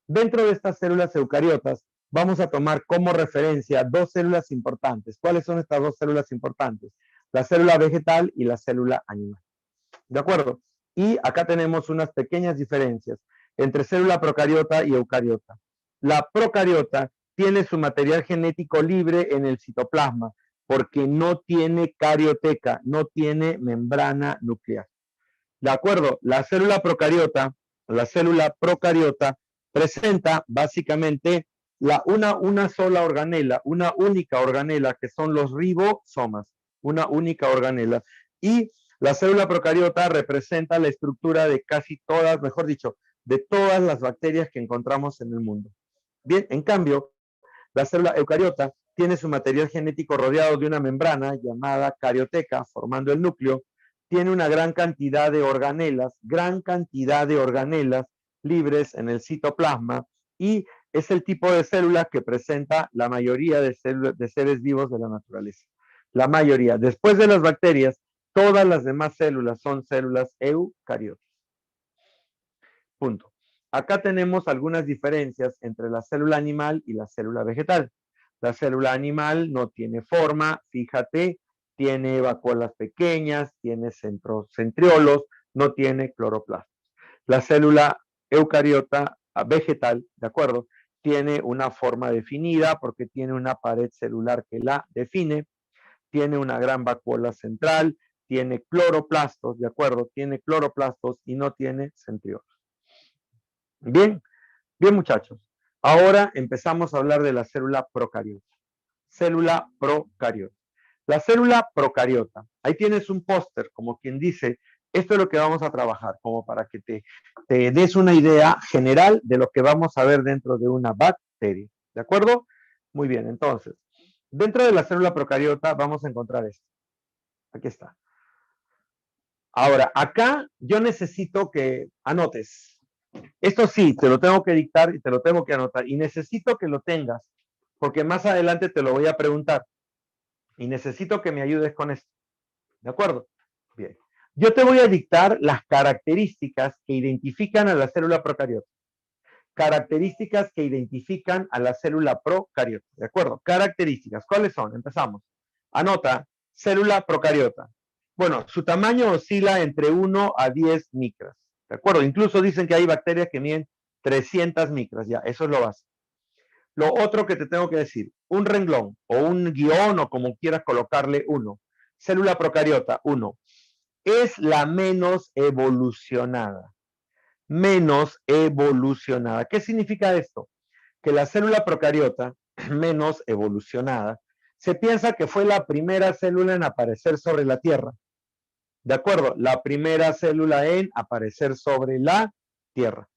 Dentro de estas células eucariotas, vamos a tomar como referencia dos células importantes. ¿Cuáles son estas dos células importantes? La célula vegetal y la célula animal. ¿De acuerdo? Y acá tenemos unas pequeñas diferencias entre célula procariota y eucariota. La procariota tiene su material genético libre en el citoplasma porque no tiene carioteca, no tiene membrana nuclear. ¿De acuerdo? La célula procariota presenta básicamente una sola organela, una única organela, que son los ribosomas, una única organela. Y la célula procariota representa la estructura de casi todas, mejor dicho, de todas las bacterias que encontramos en el mundo. Bien, en cambio, la célula eucariota tiene su material genético rodeado de una membrana llamada carioteca, formando el núcleo. Tiene una gran cantidad de organelas libres en el citoplasma y es el tipo de célula que presenta la mayoría de seres vivos de la naturaleza. La mayoría. Después de las bacterias, todas las demás células son células eucariotas. Punto. Acá tenemos algunas diferencias entre la célula animal y la célula vegetal. La célula animal no tiene forma, fíjate, tiene vacuolas pequeñas, tiene centriolos, no tiene cloroplastos. La célula eucariota vegetal, ¿de acuerdo? Tiene una forma definida porque tiene una pared celular que la define, tiene una gran vacuola central, tiene cloroplastos, ¿de acuerdo? Tiene cloroplastos y no tiene centriolos. Bien, bien muchachos. Ahora empezamos a hablar de la célula procariota. Célula procariota. La célula procariota. Ahí tienes un póster, como quien dice, esto es lo que vamos a trabajar, como para que te des una idea general de lo que vamos a ver dentro de una bacteria. ¿De acuerdo? Muy bien, entonces, dentro de la célula procariota vamos a encontrar esto. Aquí está. Ahora, acá yo necesito que anotes. Esto sí, te lo tengo que dictar y te lo tengo que anotar. Y necesito que lo tengas, porque más adelante te lo voy a preguntar. Y necesito que me ayudes con esto. ¿De acuerdo? Bien. Yo te voy a dictar las características que identifican a la célula procariota. Características que identifican a la célula procariota. ¿De acuerdo? Características. ¿Cuáles son? Empezamos. Anota, célula procariota. Bueno, su tamaño oscila entre 1 a 10 micras. ¿De acuerdo? Incluso dicen que hay bacterias que miden 300 micras. Ya, eso es lo básico. Lo otro que te tengo que decir, un renglón o un guión o como quieras colocarle uno. Célula procariota, 1. Es la menos evolucionada. Menos evolucionada. ¿Qué significa esto? Que la célula procariota, menos evolucionada, se piensa que fue la primera célula en aparecer sobre la Tierra. ¿De acuerdo? La primera célula en aparecer sobre la Tierra.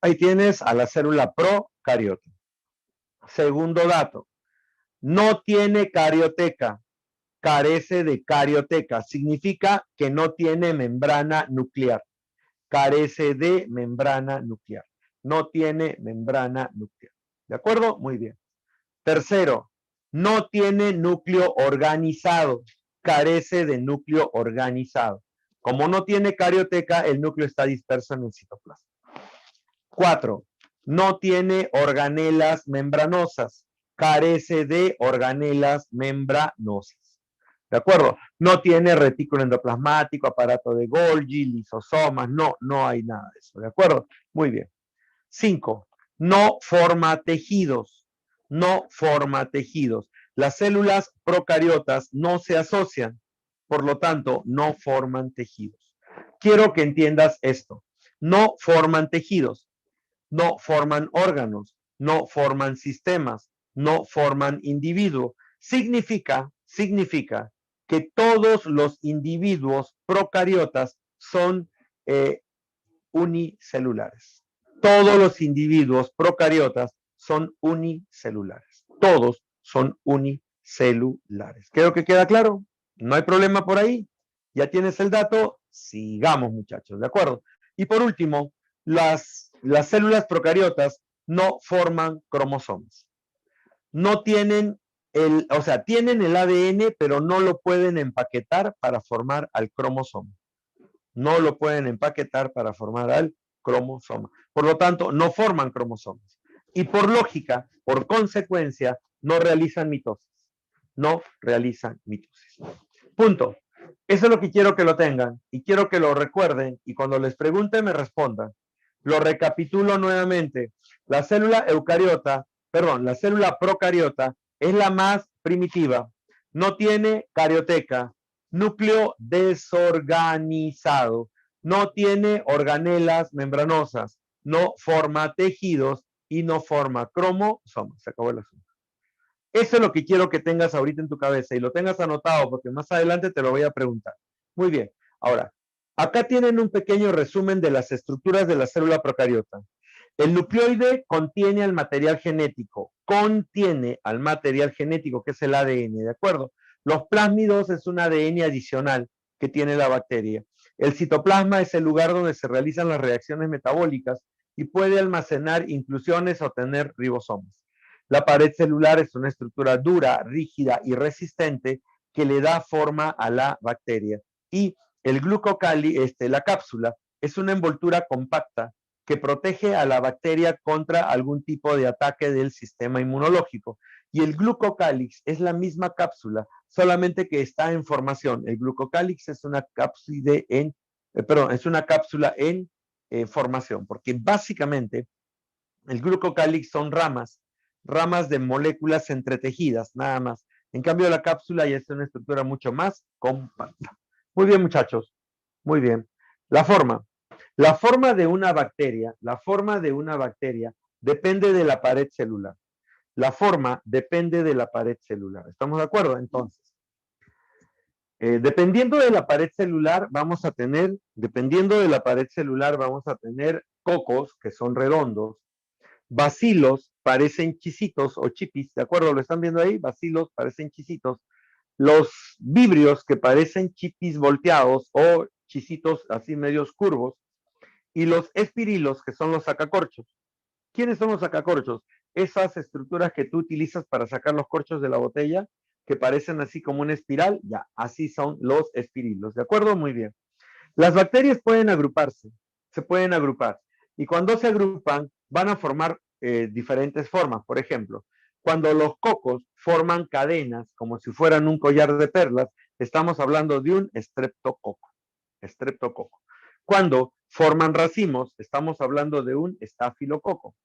Ahí tienes a la célula procariota. Segundo dato, no tiene carioteca, carece de carioteca, significa que no tiene membrana nuclear, carece de membrana nuclear, no tiene membrana nuclear. ¿De acuerdo? Muy bien. Tercero, no tiene núcleo organizado, carece de núcleo organizado. Como no tiene carioteca, el núcleo está disperso en el citoplasma. 4. No tiene organelas membranosas, carece de organelas membranosas. ¿De acuerdo? No tiene retículo endoplasmático, aparato de Golgi, lisosomas, no hay nada de eso. ¿De acuerdo? Muy bien. 5. No forma tejidos, no forma tejidos. Las células procariotas no se asocian, por lo tanto, no forman tejidos. Quiero que entiendas esto. No forman tejidos, no forman órganos, no forman sistemas, no forman individuos. Significa que todos los individuos procariotas son unicelulares. Todos los individuos procariotas son unicelulares. Todos son unicelulares. Creo que queda claro. No hay problema por ahí. Ya tienes el dato. Sigamos, muchachos. ¿De acuerdo? Y por último, las células procariotas no forman cromosomas. No tienen tienen el ADN, pero no lo pueden empaquetar para formar al cromosoma. No lo pueden empaquetar para formar al cromosoma. Por lo tanto, no forman cromosomas. Y por lógica, por consecuencia, no realizan mitosis. No realizan mitosis. Punto. Eso es lo que quiero que lo tengan y quiero que lo recuerden y cuando les pregunte me respondan. Lo recapitulo nuevamente. La célula procariota es la más primitiva. No tiene carioteca, núcleo desorganizado, no tiene organelas membranosas, no forma tejidos y no forma cromosomas. Se acabó el asunto. Eso es lo que quiero que tengas ahorita en tu cabeza y lo tengas anotado porque más adelante te lo voy a preguntar. Muy bien. Ahora, acá tienen un pequeño resumen de las estructuras de la célula procariota. El nucleoide contiene al material genético, que es el ADN, ¿de acuerdo? Los plásmidos es un ADN adicional que tiene la bacteria. El citoplasma es el lugar donde se realizan las reacciones metabólicas y puede almacenar inclusiones o tener ribosomas. La pared celular es una estructura dura, rígida y resistente que le da forma a la bacteria. Y el la cápsula, es una envoltura compacta que protege a la bacteria contra algún tipo de ataque del sistema inmunológico. Y el glucocálix es la misma cápsula, solamente que está en formación. El glucocálix es una cápsula en formación, porque básicamente el glucocálix son ramas de moléculas entretejidas, nada más. En cambio, la cápsula ya es una estructura mucho más compacta. Muy bien, muchachos. Muy bien. La forma de una bacteria depende de la pared celular. La forma depende de la pared celular. ¿Estamos de acuerdo? Entonces, dependiendo de la pared celular, vamos a tener cocos, que son redondos, bacilos parecen chisitos o chipis, ¿de acuerdo? ¿Lo están viendo ahí? Bacilos parecen chisitos. Los vibrios que parecen chipis volteados o chisitos así medios curvos. Y los espirilos, que son los sacacorchos. ¿Quiénes son los sacacorchos? Esas estructuras que tú utilizas para sacar los corchos de la botella, que parecen así como una espiral, ya, así son los espirilos, ¿de acuerdo? Muy bien. Las bacterias pueden agruparse, se pueden agrupar, y cuando se agrupan van a formar diferentes formas. Por ejemplo, cuando los cocos forman cadenas, como si fueran un collar de perlas, estamos hablando de un estreptococo. Estreptococo. Cuando forman racimos, estamos hablando de un estafilococo.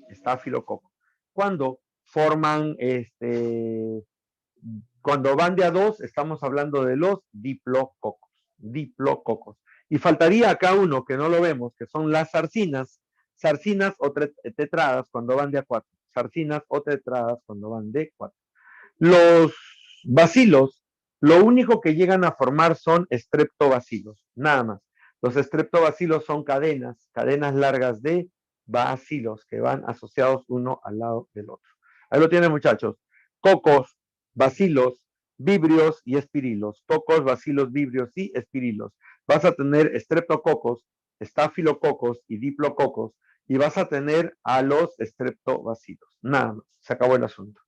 Estafilococo. Cuando forman, cuando van de a dos, estamos hablando de los diplococos. Diplococos. Y faltaría acá uno que no lo vemos, que son las sarcinas. Sarcinas o tetradas cuando van de a 4. Sarcinas o tetradas cuando van de 4. Los bacilos, lo único que llegan a formar son estreptobacilos, nada más. Los estreptobacilos son cadenas largas de bacilos que van asociados uno al lado del otro. Ahí lo tienen, muchachos. Cocos, bacilos, vibrios y espirilos. Cocos, bacilos, vibrios y espirilos. Vas a tener estreptococos, estafilococos y diplococos, y vas a tener a los estreptobacilos. Nada más. Se acabó el asunto.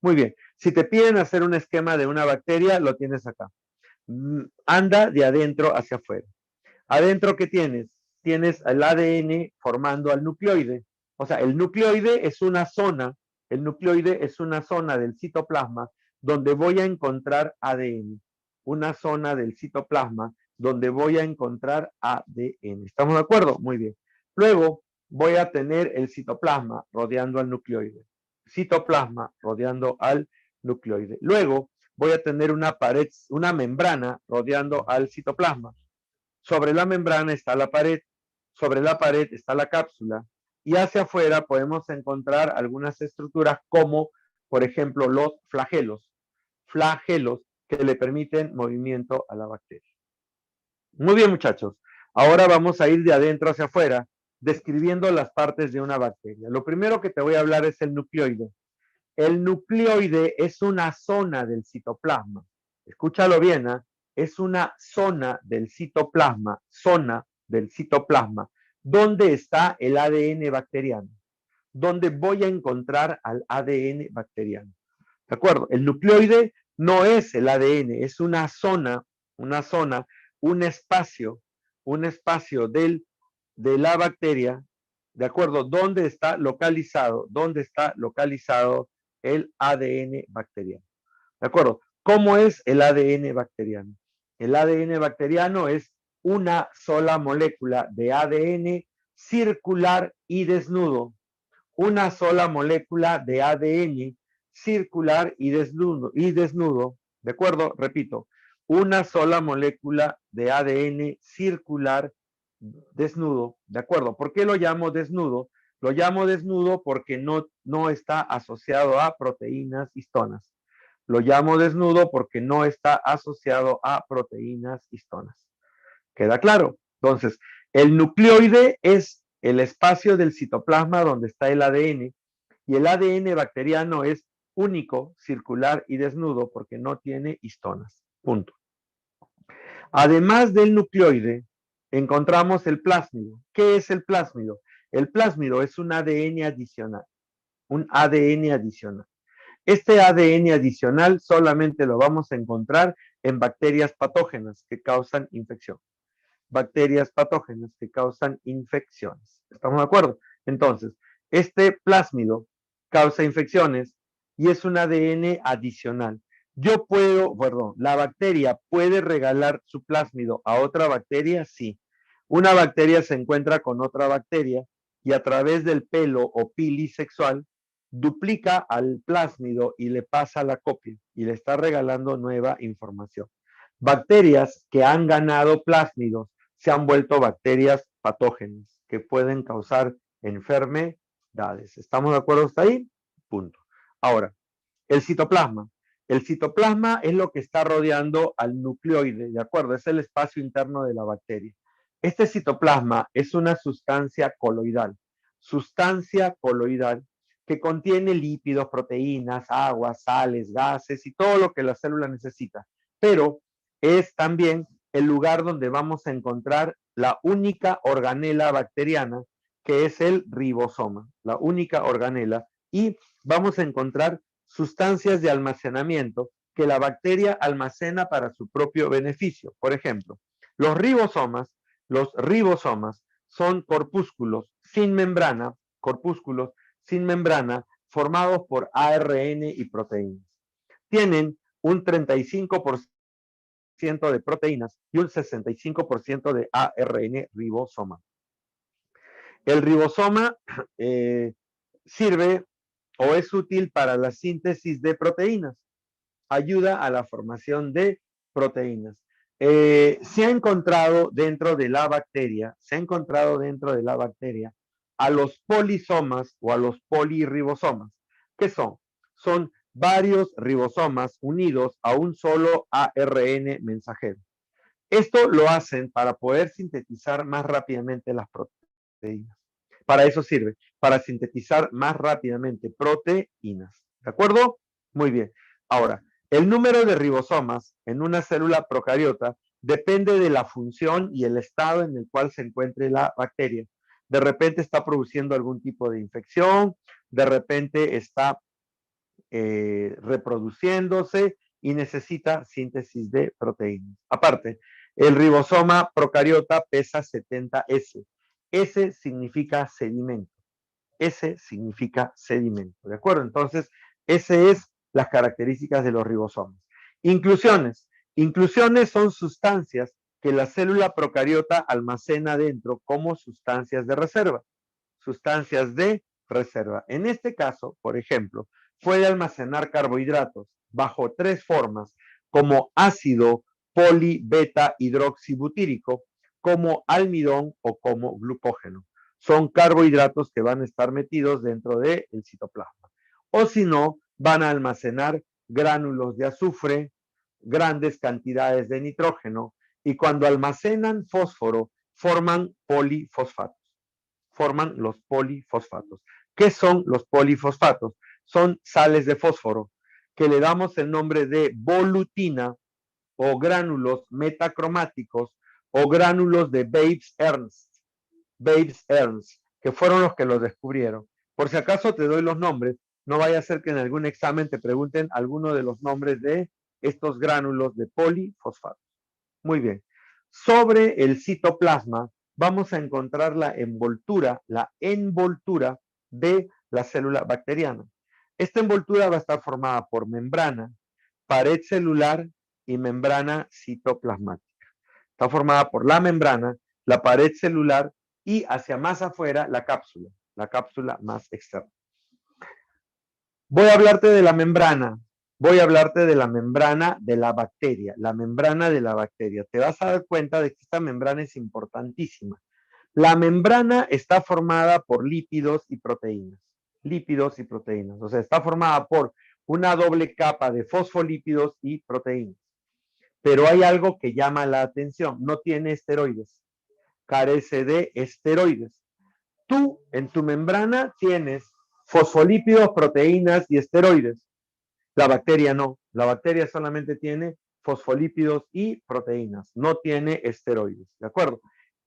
Muy bien. Si te piden hacer un esquema de una bacteria, lo tienes acá. Anda de adentro hacia afuera. Adentro, ¿qué tienes? Tienes el ADN formando al nucleoide. O sea, el nucleoide es una zona del citoplasma donde voy a encontrar ADN. Una zona del citoplasma donde voy a encontrar ADN. ¿Estamos de acuerdo? Muy bien. Luego voy a tener el citoplasma rodeando al nucleoide. Citoplasma rodeando al nucleoide. Luego voy a tener una pared, una membrana rodeando al citoplasma. Sobre la membrana está la pared, sobre la pared está la cápsula, y hacia afuera podemos encontrar algunas estructuras como, por ejemplo, los flagelos. Flagelos que le permiten movimiento a la bacteria. Muy bien, muchachos. Ahora vamos a ir de adentro hacia afuera, describiendo las partes de una bacteria. Lo primero que te voy a hablar es el nucleoide. El nucleoide es una zona del citoplasma. Escúchalo bien, ¿eh? Es una zona del citoplasma, donde está el ADN bacteriano, donde voy a encontrar al ADN bacteriano. ¿De acuerdo? El nucleoide no es el ADN, es una zona, un espacio de la bacteria, ¿de acuerdo? ¿Dónde está localizado el ADN bacteriano? ¿De acuerdo? ¿Cómo es el ADN bacteriano? El ADN bacteriano es una sola molécula de ADN circular y desnudo. Una sola molécula de ADN circular y desnudo. ¿De acuerdo? Repito, una sola molécula de ADN circular desnudo. ¿De acuerdo? ¿Por qué lo llamo desnudo? Lo llamo desnudo porque no está asociado a proteínas histonas. Lo llamo desnudo porque no está asociado a proteínas histonas. ¿Queda claro? Entonces, el nucleoide es el espacio del citoplasma donde está el ADN, y el ADN bacteriano es único, circular y desnudo porque no tiene histonas. Punto. Además del nucleoide, encontramos el plásmido. ¿Qué es el plásmido? El plásmido es un ADN adicional. Un ADN adicional. Este ADN adicional solamente lo vamos a encontrar en bacterias patógenas que causan infección. Bacterias patógenas que causan infecciones. ¿Estamos de acuerdo? Entonces, este plásmido causa infecciones y es un ADN adicional. La bacteria puede regalar su plásmido a otra bacteria, sí. Una bacteria se encuentra con otra bacteria y a través del pelo o pili sexual duplica al plásmido y le pasa la copia y le está regalando nueva información. Bacterias que han ganado plásmidos se han vuelto bacterias patógenas que pueden causar enfermedades. unidades. ¿Estamos de acuerdo hasta ahí? Punto. Ahora, el citoplasma. El citoplasma es lo que está rodeando al nucleoide, ¿de acuerdo? Es el espacio interno de la bacteria. Este citoplasma es una sustancia coloidal que contiene lípidos, proteínas, agua, sales, gases y todo lo que la célula necesita. Pero es también el lugar donde vamos a encontrar la única organela bacteriana, que es el ribosoma, la única organela, y vamos a encontrar sustancias de almacenamiento que la bacteria almacena para su propio beneficio. Por ejemplo, los ribosomas son corpúsculos sin membrana, formados por ARN y proteínas. Tienen un 35% de proteínas y un 65% de ARN ribosoma. El ribosoma sirve o es útil para la síntesis de proteínas. Ayuda a la formación de proteínas. Se ha encontrado dentro de la bacteria, a los polisomas o a los polirribosomas. ¿Qué son? Son varios ribosomas unidos a un solo ARN mensajero. Esto lo hacen para poder sintetizar más rápidamente las proteínas. Para eso sirve, para sintetizar más rápidamente proteínas. ¿De acuerdo? Muy bien. Ahora, el número de ribosomas en una célula procariota depende de la función y el estado en el cual se encuentre la bacteria. De repente está produciendo algún tipo de infección, de repente está reproduciéndose y necesita síntesis de proteínas. Aparte, el ribosoma procariota pesa 70 S. S significa sedimento. ¿De acuerdo? Entonces, ese es las características de los ribosomas. Inclusiones. Inclusiones son sustancias que la célula procariota almacena dentro como sustancias de reserva. En este caso, por ejemplo, puede almacenar carbohidratos bajo 3 formas, como ácido poli-beta hidroxibutírico, como almidón o como glucógeno. Son carbohidratos que van a estar metidos dentro del citoplasma. O si no, van a almacenar gránulos de azufre, grandes cantidades de nitrógeno, y cuando almacenan fósforo, forman polifosfatos. Forman los polifosfatos. ¿Qué son los polifosfatos? Son sales de fósforo que le damos el nombre de volutina o gránulos metacromáticos o gránulos de Babes-Ernst, que fueron los que los descubrieron. Por si acaso te doy los nombres, no vaya a ser que en algún examen te pregunten alguno de los nombres de estos gránulos de polifosfatos. Muy bien. Sobre el citoplasma vamos a encontrar la envoltura de la célula bacteriana. Esta envoltura va a estar formada por membrana, pared celular y membrana citoplasmática. Está formada por la membrana, la pared celular y hacia más afuera la cápsula más externa. Voy a hablarte de la membrana. De la bacteria, Te vas a dar cuenta de que esta membrana es importantísima. La membrana está formada por lípidos y proteínas. O sea, está formada por una doble capa de fosfolípidos y proteínas. Pero hay algo que llama la atención. No tiene esteroides. Carece de esteroides. Tú, en tu membrana, tienes fosfolípidos, proteínas y esteroides. La bacteria no. La bacteria solamente tiene fosfolípidos y proteínas. No tiene esteroides. ¿De acuerdo?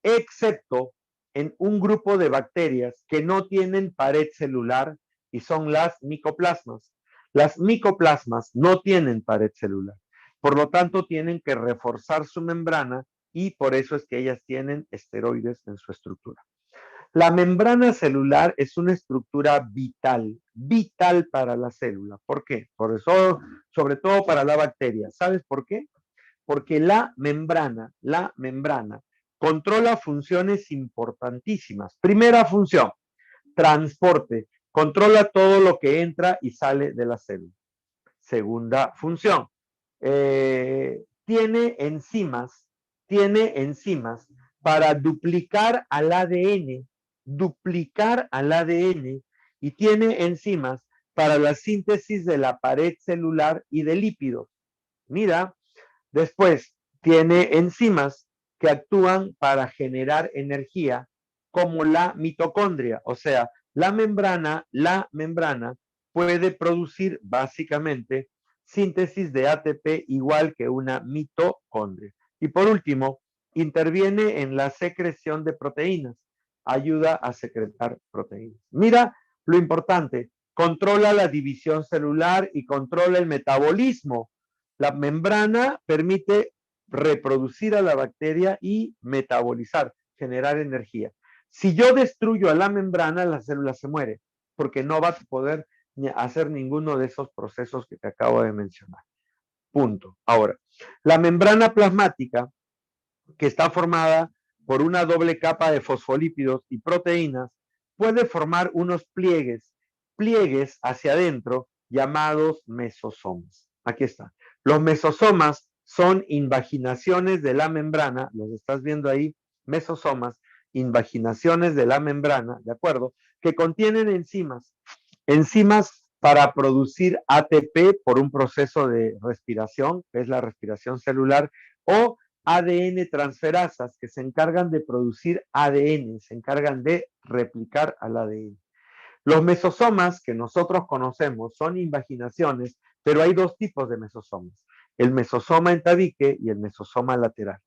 Excepto en un grupo de bacterias que no tienen pared celular y son las micoplasmas. Las micoplasmas no tienen pared celular. Por lo tanto, tienen que reforzar su membrana y por eso es que ellas tienen esteroides en su estructura. La membrana celular es una estructura vital para la célula. ¿Por qué? Por eso, sobre todo para la bacteria. ¿Sabes por qué? Porque la membrana controla funciones importantísimas. Primera función, transporte. Controla todo lo que entra y sale de la célula. Segunda función, tiene enzimas para duplicar al ADN y tiene enzimas para la síntesis de la pared celular y de lípidos. Mira, después tiene enzimas que actúan para generar energía, como la mitocondria, o sea, la membrana puede producir básicamente síntesis de ATP igual que una mitocondria. Y por último, interviene en la secreción de proteínas, ayuda a secretar proteínas. Mira lo importante, controla la división celular y controla el metabolismo. La membrana permite reproducir a la bacteria y metabolizar, generar energía. Si yo destruyo a la membrana, la célula se muere, porque no va a poder hacer ninguno de esos procesos que te acabo de mencionar. Punto. Ahora, la membrana plasmática, que está formada por una doble capa de fosfolípidos y proteínas, puede formar unos pliegues hacia adentro llamados mesosomas. Aquí está. Los mesosomas son invaginaciones de la membrana, los estás viendo ahí, mesosomas, invaginaciones de la membrana, ¿de acuerdo? Que contienen enzimas para producir ATP por un proceso de respiración, que es la respiración celular, o ADN transferasas, que se encargan de producir ADN, se encargan de replicar al ADN. Los mesosomas que nosotros conocemos son invaginaciones, pero hay dos tipos de mesosomas, el mesosoma en tabique y el mesosoma lateral.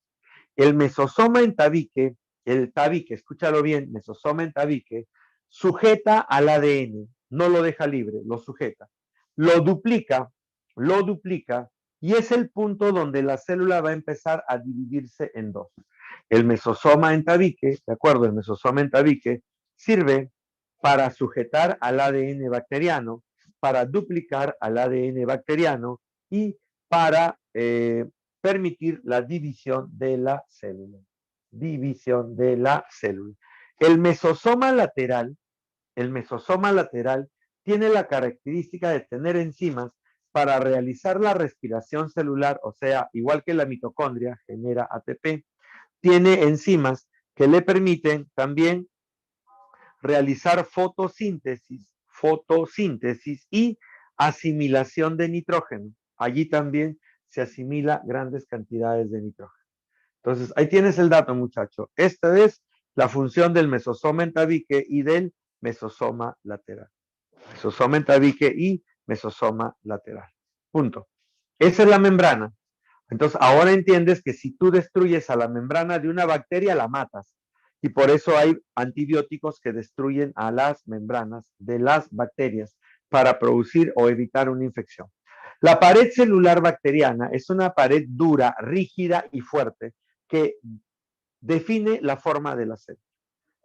El mesosoma en tabique, el tabique, escúchalo bien, mesosoma en tabique, sujeta al ADN, no lo deja libre, lo sujeta, lo duplica, y es el punto donde la célula va a empezar a dividirse en dos. El mesosoma en tabique, ¿de acuerdo? El mesosoma en tabique sirve para sujetar al ADN bacteriano, para duplicar al ADN bacteriano y para permitir la división de la célula. División de la célula. El mesosoma lateral tiene la característica de tener enzimas para realizar la respiración celular, o sea, igual que la mitocondria genera ATP, tiene enzimas que le permiten también realizar fotosíntesis y asimilación de nitrógeno. Allí también se asimila grandes cantidades de nitrógeno. Entonces, ahí tienes el dato, muchacho. Esta es la función del mesosoma en tabique y del mesosoma lateral. Mesosoma en tabique y mesosoma lateral. Punto. Esa es la membrana. Entonces, ahora entiendes que si tú destruyes a la membrana de una bacteria, la matas. Y por eso hay antibióticos que destruyen a las membranas de las bacterias para producir o evitar una infección. La pared celular bacteriana es una pared dura, rígida y fuerte que define la forma de la célula.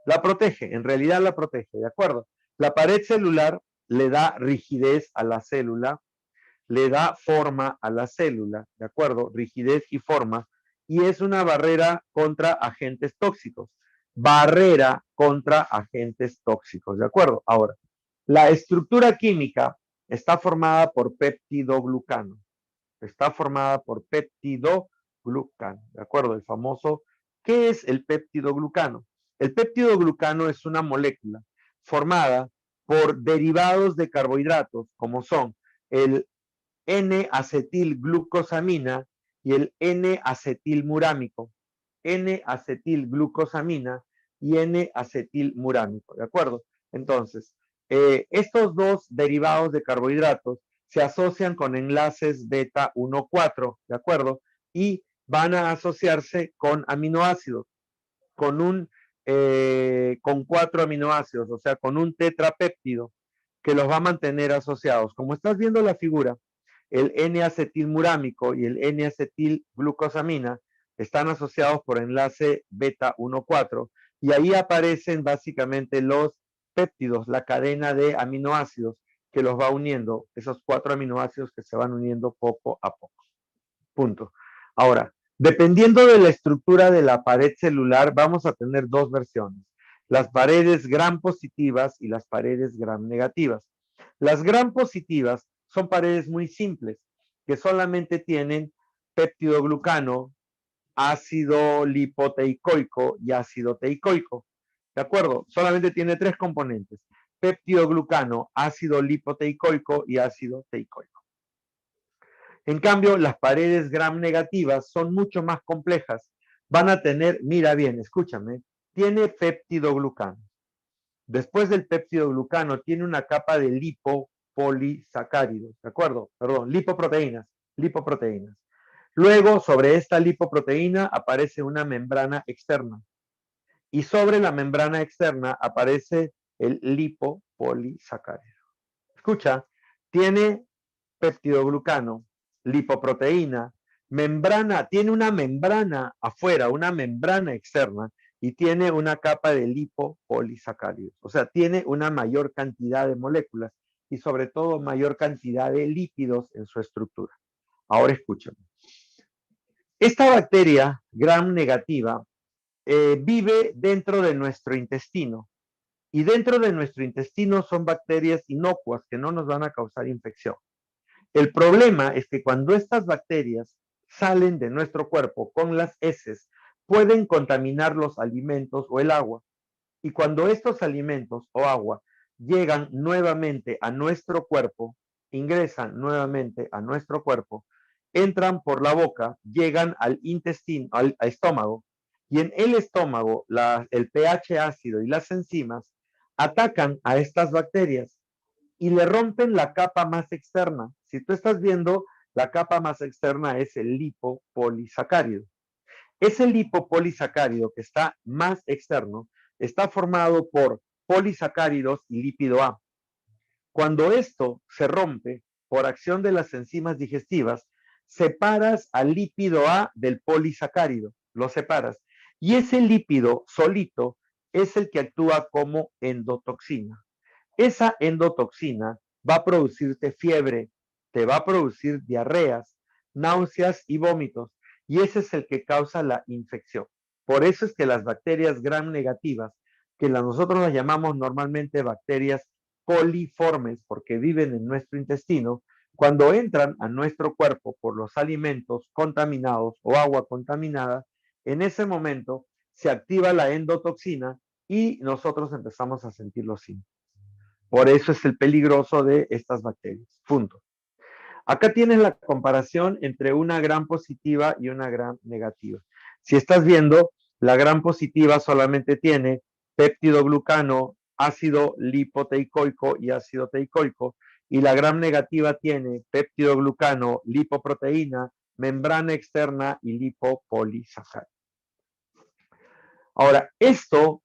La protege, en realidad la protege, ¿de acuerdo? La pared celular le da rigidez a la célula, le da forma a la célula, ¿de acuerdo? Rigidez y forma, y es una barrera contra agentes tóxicos. Barrera contra agentes tóxicos, ¿de acuerdo? Ahora, la estructura química está formada por peptidoglucano. Está formada por peptidoglucano, ¿de acuerdo? El famoso, ¿qué es el peptidoglucano? El peptidoglucano es una molécula formada por derivados de carbohidratos, como son el N-acetilglucosamina y el N-acetilmurámico. N-acetilglucosamina y N-acetilmurámico, ¿de acuerdo? Entonces, estos dos derivados de carbohidratos se asocian con enlaces beta 1,4, ¿de acuerdo? Y van a asociarse con aminoácidos, con 4 aminoácidos, o sea, con un tetrapéptido que los va a mantener asociados. Como estás viendo la figura, el N-acetilmurámico y el N-acetilglucosamina están asociados por enlace beta 1,4 y ahí aparecen básicamente los péptidos, la cadena de aminoácidos que los va uniendo, esos 4 aminoácidos que se van uniendo poco a poco. Punto. Ahora, dependiendo de la estructura de la pared celular, vamos a tener dos versiones. Las paredes gram positivas y las paredes gram negativas. Las gram positivas son paredes muy simples, que solamente tienen peptidoglucano, ácido lipoteicoico y ácido teicoico. ¿De acuerdo? Solamente tiene 3 componentes. peptidoglucano, ácido lipoteicoico y ácido teicoico. En cambio, las paredes gram negativas son mucho más complejas. Van a tener, mira bien, escúchame, tiene peptidoglucano. Después del peptidoglucano tiene una capa de lipopolisacáridos, ¿de acuerdo? Perdón, lipoproteínas. Luego, sobre esta lipoproteína aparece una membrana externa. Y sobre la membrana externa aparece el lipopolisacárido. Escucha, tiene peptidoglucano, lipoproteína, membrana, tiene una membrana afuera, una membrana externa, y tiene una capa de lipopolisacáridos. O sea, tiene una mayor cantidad de moléculas y sobre todo mayor cantidad de lípidos en su estructura. Ahora escúchame. Esta bacteria gram negativa vive dentro de nuestro intestino. Y dentro de nuestro intestino son bacterias inocuas que no nos van a causar infección. El problema es que cuando estas bacterias salen de nuestro cuerpo con las heces, pueden contaminar los alimentos o el agua. Y cuando estos alimentos o agua llegan nuevamente a nuestro cuerpo, ingresan nuevamente a nuestro cuerpo, entran por la boca, llegan al intestino, al estómago, y en el estómago el pH ácido y las enzimas atacan a estas bacterias y le rompen la capa más externa. Si tú estás viendo, la capa más externa es el lipopolisacárido. Ese lipopolisacárido que está más externo está formado por polisacáridos y lípido A. Cuando esto se rompe por acción de las enzimas digestivas, separas al lípido A del polisacárido, lo separas. Y ese lípido solito es el que actúa como endotoxina. Esa endotoxina va a producirte fiebre, te va a producir diarreas, náuseas y vómitos, y ese es el que causa la infección. Por eso es que las bacterias gram negativas, que nosotros las llamamos normalmente bacterias coliformes, porque viven en nuestro intestino, cuando entran a nuestro cuerpo por los alimentos contaminados o agua contaminada, en ese momento se activa la endotoxina y nosotros empezamos a sentir los síntomas. Por eso es el peligroso de estas bacterias. Punto. Acá tienes la comparación entre una gram positiva y una gram negativa. Si estás viendo, la gram positiva solamente tiene peptidoglucano, ácido lipoteicoico y ácido teicoico, y la gram negativa tiene peptidoglucano, lipoproteína, membrana externa y lipopolisacárido. Ahora, esto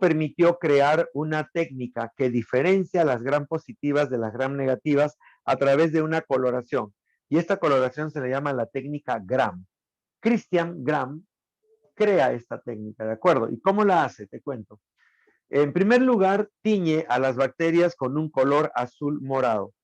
permitió crear una técnica que diferencia las gram positivas de las gram negativas a través de una coloración. Y esta coloración se le llama la técnica Gram. Christian Gram crea esta técnica, ¿de acuerdo? ¿Y cómo la hace? Te cuento. En primer lugar, tiñe a las bacterias con un color azul morado.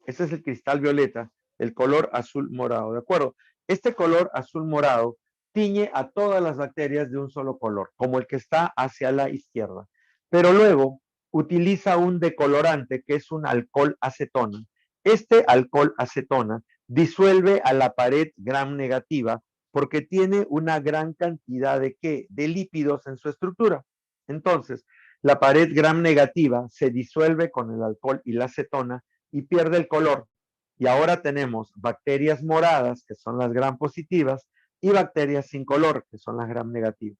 Ese es el cristal violeta, el color azul morado, ¿de acuerdo? Este color azul morado tiñe a todas las bacterias de un solo color, como el que está hacia la izquierda. Pero luego utiliza un decolorante que es un alcohol acetona. Este alcohol acetona disuelve a la pared gram negativa porque tiene una gran cantidad de ¿qué? De lípidos en su estructura. Entonces, la pared gram negativa se disuelve con el alcohol y la acetona y pierde el color. Y ahora tenemos bacterias moradas, que son las gram positivas, y bacterias sin color, que son las gram negativas.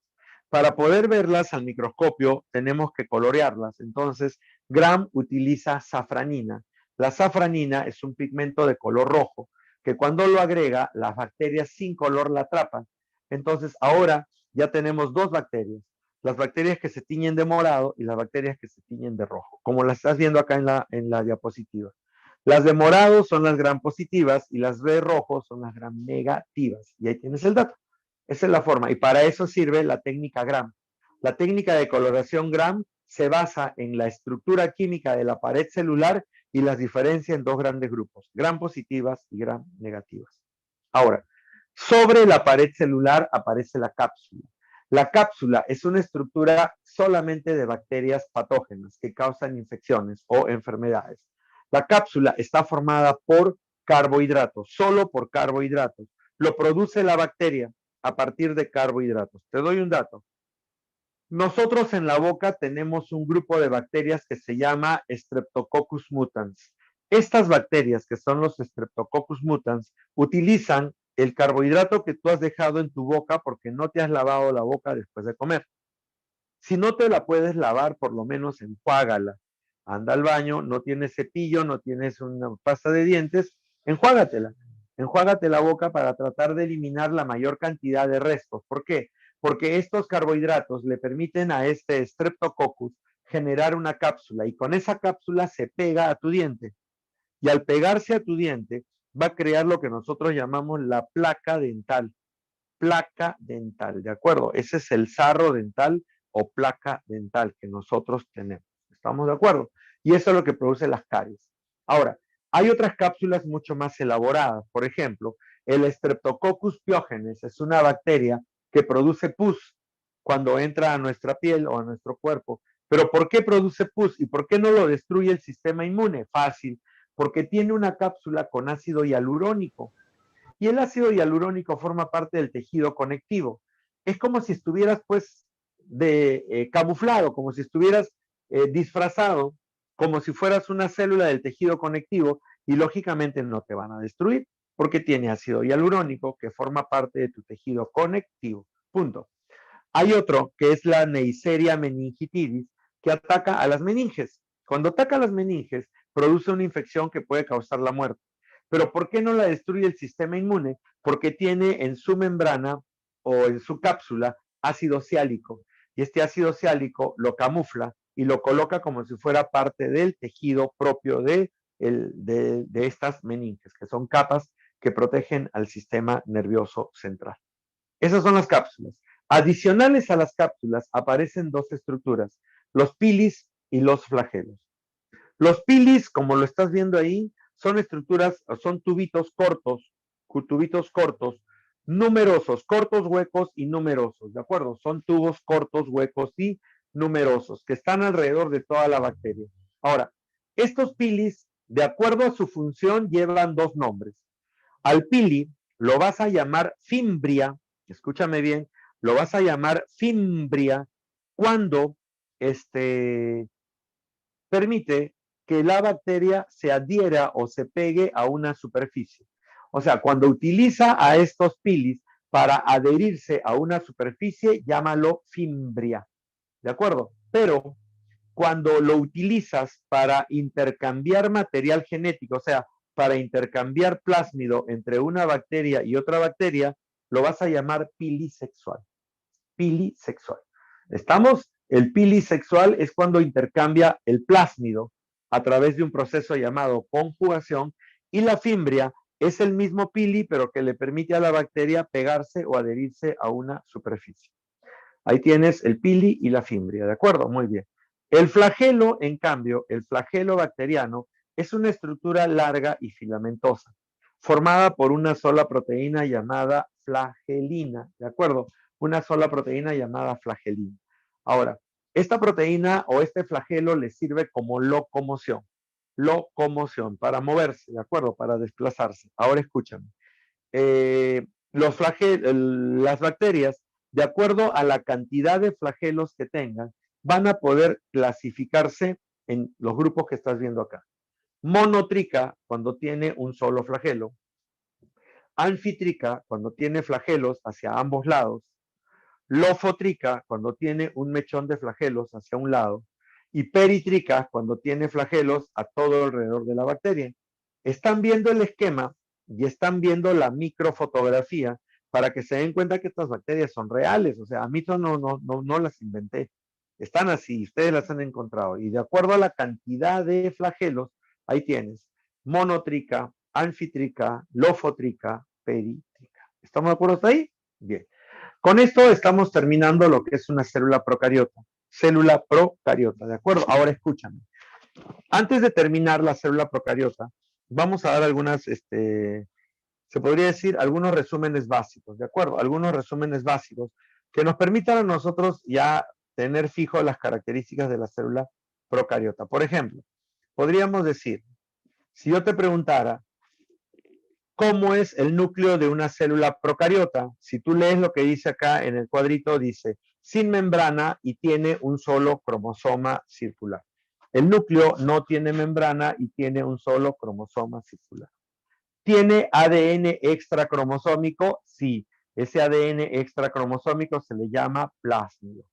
Para poder verlas al microscopio, tenemos que colorearlas. Entonces, Gram utiliza safranina. La safranina es un pigmento de color rojo, que cuando lo agrega, las bacterias sin color la atrapan. Entonces, ahora ya tenemos dos bacterias. Las bacterias que se tiñen de morado y las bacterias que se tiñen de rojo, como las estás viendo acá en la diapositiva. Las de morado son las gram positivas y las de rojo son las gram negativas. Y ahí tienes el dato. Esa es la forma. Y para eso sirve la técnica Gram. La técnica de coloración Gram se basa en la estructura química de la pared celular y las diferencia en dos grandes grupos, gram positivas y gram negativas. Ahora, sobre la pared celular aparece la cápsula. La cápsula es una estructura solamente de bacterias patógenas que causan infecciones o enfermedades. La cápsula está formada por carbohidratos, solo por carbohidratos. Lo produce la bacteria a partir de carbohidratos. Te doy un dato. Nosotros en la boca tenemos un grupo de bacterias que se llama Streptococcus mutans. Estas bacterias, que son los Streptococcus mutans, utilizan el carbohidrato que tú has dejado en tu boca porque no te has lavado la boca después de comer. Si no te la puedes lavar, por lo menos enjuágala. Anda al baño, no tienes cepillo, no tienes una pasta de dientes, enjuágatela. Enjuágate la boca para tratar de eliminar la mayor cantidad de restos. ¿Por qué? Porque estos carbohidratos le permiten a este Streptococcus generar una cápsula y con esa cápsula se pega a tu diente. Y al pegarse a tu diente va a crear lo que nosotros llamamos la placa dental. Placa dental, ¿de acuerdo? Ese es el sarro dental o placa dental que nosotros tenemos. ¿Estamos de acuerdo? Y eso es lo que produce las caries. Ahora, hay otras cápsulas mucho más elaboradas. Por ejemplo, el Streptococcus pyogenes es una bacteria que produce pus cuando entra a nuestra piel o a nuestro cuerpo. Pero ¿por qué produce pus y por qué no lo destruye el sistema inmune? Fácil, porque tiene una cápsula con ácido hialurónico. Y el ácido hialurónico forma parte del tejido conectivo. Es como si estuvieras, pues, camuflado, como si estuvieras disfrazado, como si fueras una célula del tejido conectivo y lógicamente no te van a destruir porque tiene ácido hialurónico que forma parte de tu tejido conectivo. Punto. Hay otro que es la Neisseria meningitidis que ataca a las meninges. Cuando ataca a las meninges, produce una infección que puede causar la muerte. Pero ¿por qué no la destruye el sistema inmune? Porque tiene en su membrana o en su cápsula ácido ciálico. Y este ácido ciálico lo camufla y lo coloca como si fuera parte del tejido propio de estas meninges, que son capas que protegen al sistema nervioso central. Esas son las cápsulas. Adicionales a las cápsulas aparecen dos estructuras, los pilis y los flagelos. Los pilis, como lo estás viendo ahí, son estructuras, son tubitos cortos, numerosos, cortos, huecos y numerosos, ¿de acuerdo? Son tubos cortos, huecos y numerosos que están alrededor de toda la bacteria. Ahora, estos pilis, de acuerdo a su función, llevan dos nombres. Al pili lo vas a llamar fimbria, escúchame bien, lo vas a llamar fimbria cuando permite que la bacteria se adhiera o se pegue a una superficie. O sea, cuando utiliza a estos pilis para adherirse a una superficie, llámalo fimbria, ¿de acuerdo? Pero cuando lo utilizas para intercambiar material genético, o sea, para intercambiar plásmido entre una bacteria y otra bacteria, lo vas a llamar pilisexual. Pilisexual. ¿Estamos? El pilisexual es cuando intercambia el plásmido a través de un proceso llamado conjugación y la fimbria es el mismo pili, pero que le permite a la bacteria pegarse o adherirse a una superficie. Ahí tienes el pili y la fimbria, ¿de acuerdo? Muy bien. El flagelo, en cambio, el flagelo bacteriano, es una estructura larga y filamentosa, formada por una sola proteína llamada flagelina, ¿de acuerdo? Una sola proteína llamada flagelina. Ahora, esta proteína o este flagelo le sirve como locomoción, para moverse, ¿de acuerdo? Para desplazarse. Ahora escúchame. Las bacterias, de acuerdo a la cantidad de flagelos que tengan, van a poder clasificarse en los grupos que estás viendo acá. Monotrica, cuando tiene un solo flagelo. Anfitrica, cuando tiene flagelos hacia ambos lados. Lofotrica, cuando tiene un mechón de flagelos hacia un lado. Y peritrica, cuando tiene flagelos a todo alrededor de la bacteria. Están viendo el esquema y están viendo la microfotografía para que se den cuenta que estas bacterias son reales. O sea, a mí no las inventé. Están así, ustedes las han encontrado. Y de acuerdo a la cantidad de flagelos, ahí tienes monotrica, anfitrica, lofotrica, peritrica. ¿Estamos de acuerdo hasta ahí? Bien. Con esto estamos terminando lo que es una célula procariota. Célula procariota, ¿de acuerdo? Ahora escúchame. Antes de terminar la célula procariota, vamos a dar algunas, se podría decir, algunos resúmenes básicos, ¿de acuerdo? Algunos resúmenes básicos que nos permitan a nosotros ya tener fijo las características de la célula procariota. Por ejemplo, podríamos decir, si yo te preguntara, ¿cómo es el núcleo de una célula procariota? Si tú lees lo que dice acá en el cuadrito, dice, sin membrana y tiene un solo cromosoma circular. El núcleo no tiene membrana y tiene un solo cromosoma circular. ¿Tiene ADN extracromosómico? Sí. Ese ADN extracromosómico se le llama plásmido.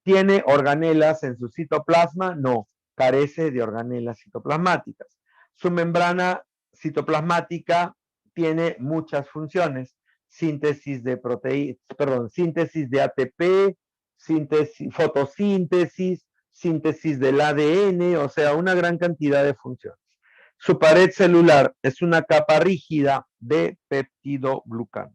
¿Tiene organelas en su citoplasma? No. Carece de organelas citoplasmáticas. Su membrana citoplasmática tiene muchas funciones. Síntesis de síntesis de ATP, fotosíntesis, síntesis del ADN, o sea, una gran cantidad de funciones. Su pared celular es una capa rígida de peptidoglucano.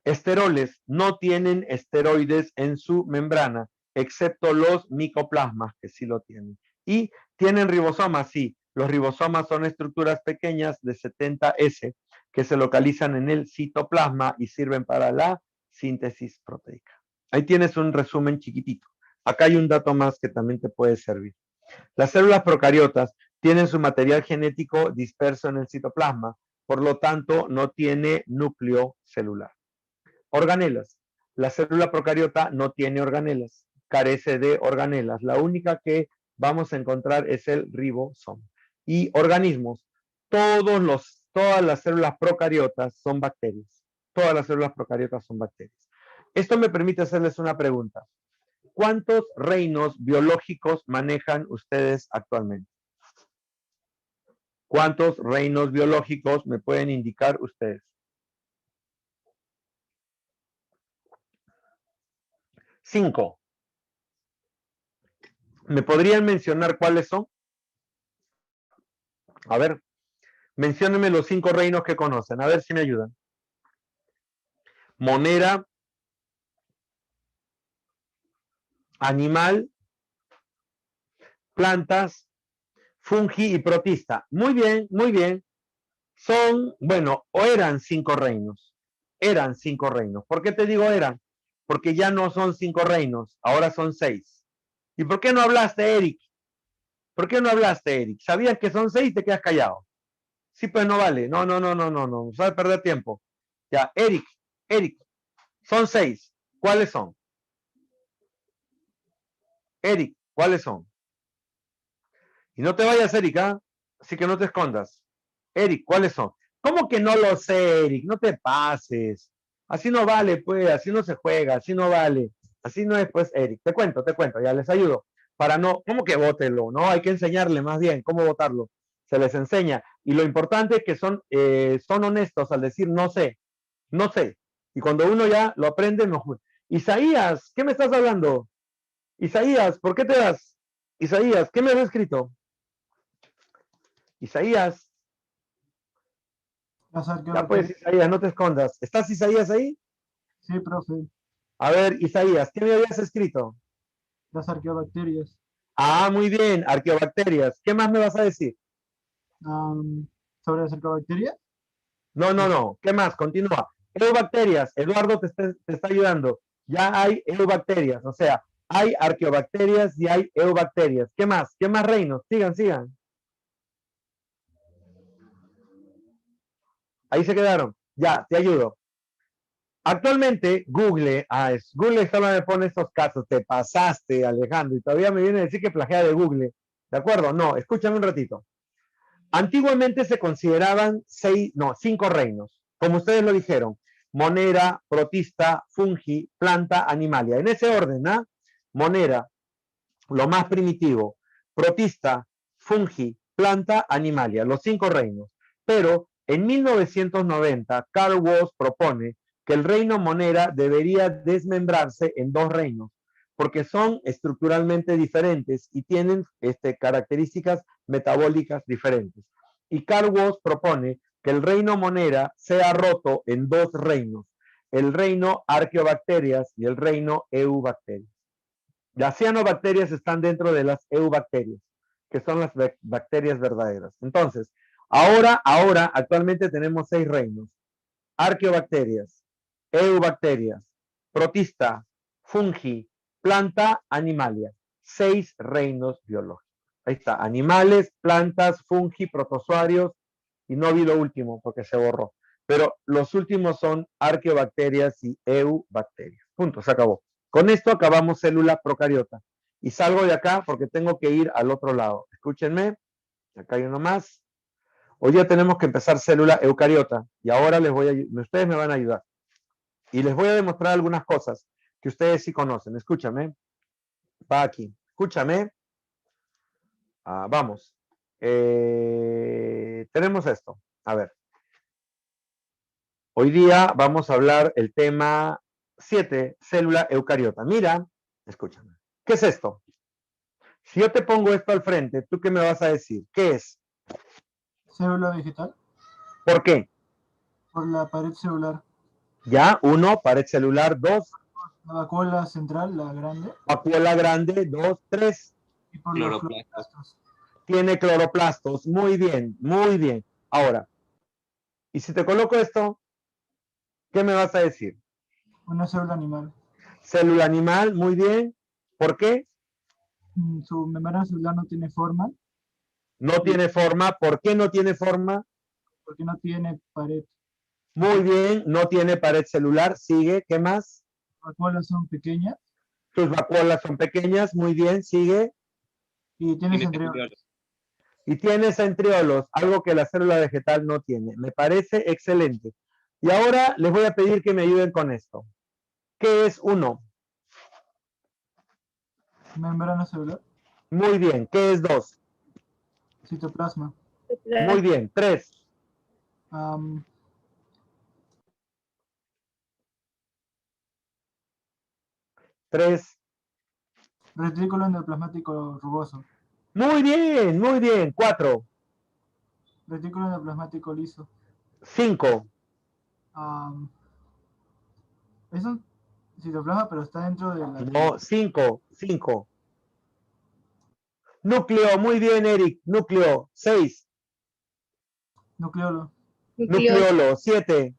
Esteroles no tienen esteroides en su membrana, excepto los micoplasmas, que sí lo tienen. Y tienen ribosomas, sí. Los ribosomas son estructuras pequeñas de 70S que se localizan en el citoplasma y sirven para la síntesis proteica. Ahí tienes un resumen chiquitito. Acá hay un dato más que también te puede servir. Las células procariotas tienen su material genético disperso en el citoplasma, por lo tanto no tiene núcleo celular. Organelas. La célula procariota no tiene organelas, carece de organelas. La única que vamos a encontrar es el ribosoma. Y organismos. Todas las células procariotas son bacterias. Todas las células procariotas son bacterias. Esto me permite hacerles una pregunta. ¿Cuántos reinos biológicos manejan ustedes actualmente? ¿Cuántos reinos biológicos me pueden indicar ustedes? 5. ¿Me podrían mencionar cuáles son? A ver, menciónenme los 5 reinos que conocen, a ver si me ayudan. Monera, animal, plantas, fungi y protista. Muy bien, muy bien. Son, bueno, o eran 5 reinos. Eran 5 reinos. ¿Por qué te digo eran? Porque ya no son 5 reinos, ahora son 6. ¿Y por qué no hablaste, Eric? ¿Por qué no hablaste, Eric? ¿Sabías que son 6 y te quedas callado? Sí, pues no vale. No. Sabes perder tiempo. Ya, Eric, son 6. ¿Cuáles son? Eric, ¿cuáles son? Y no te vayas, Eric, ¿ah? Así que no te escondas. Eric, ¿cuáles son? ¿Cómo que no lo sé, Eric? No te pases. Así no vale, pues, así no se juega, así no vale. Así no es, pues, Eric. Te cuento, ya les ayudo. Para no, ¿cómo que vótelo? No, hay que enseñarle más bien cómo votarlo. Se les enseña. Y lo importante es que son honestos al decir no sé. Y cuando uno ya lo aprende, no. Isaías, ¿qué me estás hablando? Isaías, ¿por qué te das? Isaías, ¿qué me has escrito? Isaías. Ya pues, Isaías, no te escondas. ¿Estás, Isaías, ahí? Sí, profe. A ver, Isaías, ¿qué me habías escrito? Las arqueobacterias. Ah, muy bien, arqueobacterias. ¿Qué más me vas a decir? ¿Sobre las arqueobacterias? No. ¿Qué más? Continúa. Eubacterias. Eduardo te está ayudando. Ya hay eubacterias. O sea, hay arqueobacterias y hay eubacterias. ¿Qué más? ¿Qué más reinos? Sigan. Ahí se quedaron. Ya, te ayudo. Actualmente, Google solo me pone estos casos. Te pasaste, Alejandro, y todavía me viene a decir que plagia de Google. ¿De acuerdo? No, escúchame un ratito. Antiguamente se consideraban 5 reinos, como ustedes lo dijeron: Monera, protista, fungi, planta, animalia. En ese orden, ¿ah? Monera, lo más primitivo; protista, fungi, planta, animalia, los 5 reinos. Pero en 1990, Carl Woese propone que el reino Monera debería desmembrarse en 2 reinos, porque son estructuralmente diferentes y tienen características metabólicas diferentes. Y Carl Woese propone que el reino Monera sea roto en 2 reinos: el reino Arqueobacterias y el reino Eubacterias. Las cianobacterias están dentro de las eubacterias, que son las bacterias verdaderas. Entonces, actualmente tenemos 6 reinos: arqueobacterias, eubacterias, protista, fungi, planta, animalia. 6 reinos biológicos. Ahí está: animales, plantas, fungi, protozoarios, y no vi lo último porque se borró. pero los últimos son arqueobacterias y eubacterias. Punto, se acabó. Con esto acabamos célula procariota. Y salgo de acá porque tengo que ir al otro lado. Escúchenme, acá hay uno más. Hoy día tenemos que empezar célula eucariota y ahora ustedes me van a ayudar. Y les voy a demostrar algunas cosas que ustedes sí conocen. Escúchame. Va aquí. Escúchame. Vamos. Tenemos esto. A ver. Hoy día vamos a hablar el tema 7, célula eucariota. Mira, escúchame. ¿Qué es esto? Si yo te pongo esto al frente, ¿tú qué me vas a decir? ¿Qué es? Célula vegetal. ¿Por qué? Por la pared celular. Ya, 1, pared celular, 2, La vacuola central, la grande. vacuola grande, 2, 3. Y por los Cloroplastos. cloroplastos. Tiene cloroplastos. Muy bien, muy bien. Ahora, y si te coloco esto, ¿qué me vas a decir? Una célula animal. Célula animal, muy bien. ¿Por qué? Su membrana celular no tiene forma No tiene forma. ¿Por qué no tiene forma? porque no tiene pared. Muy bien, no tiene pared celular. Sigue, ¿qué más? Las vacuolas son pequeñas Tus vacuolas son pequeñas, muy bien, sigue. y tiene Tiene centriolos. centriolos. Y tiene centriolos, algo que la célula vegetal no tiene. Me parece excelente. Y ahora les voy a pedir que me ayuden con esto. ¿Qué es 1? Membrana celular. Muy bien. ¿Qué es 2? Citoplasma. Muy bien. 3. Am, 3. Retículo endoplasmático rugoso. Muy bien, muy bien. 4. Retículo endoplasmático liso. 5. Es un citoplasma, pero está dentro de la. No, 5. 5. Núcleo, muy bien, Eric. Núcleo, 6. Nucleolo. Nucleolo, 7.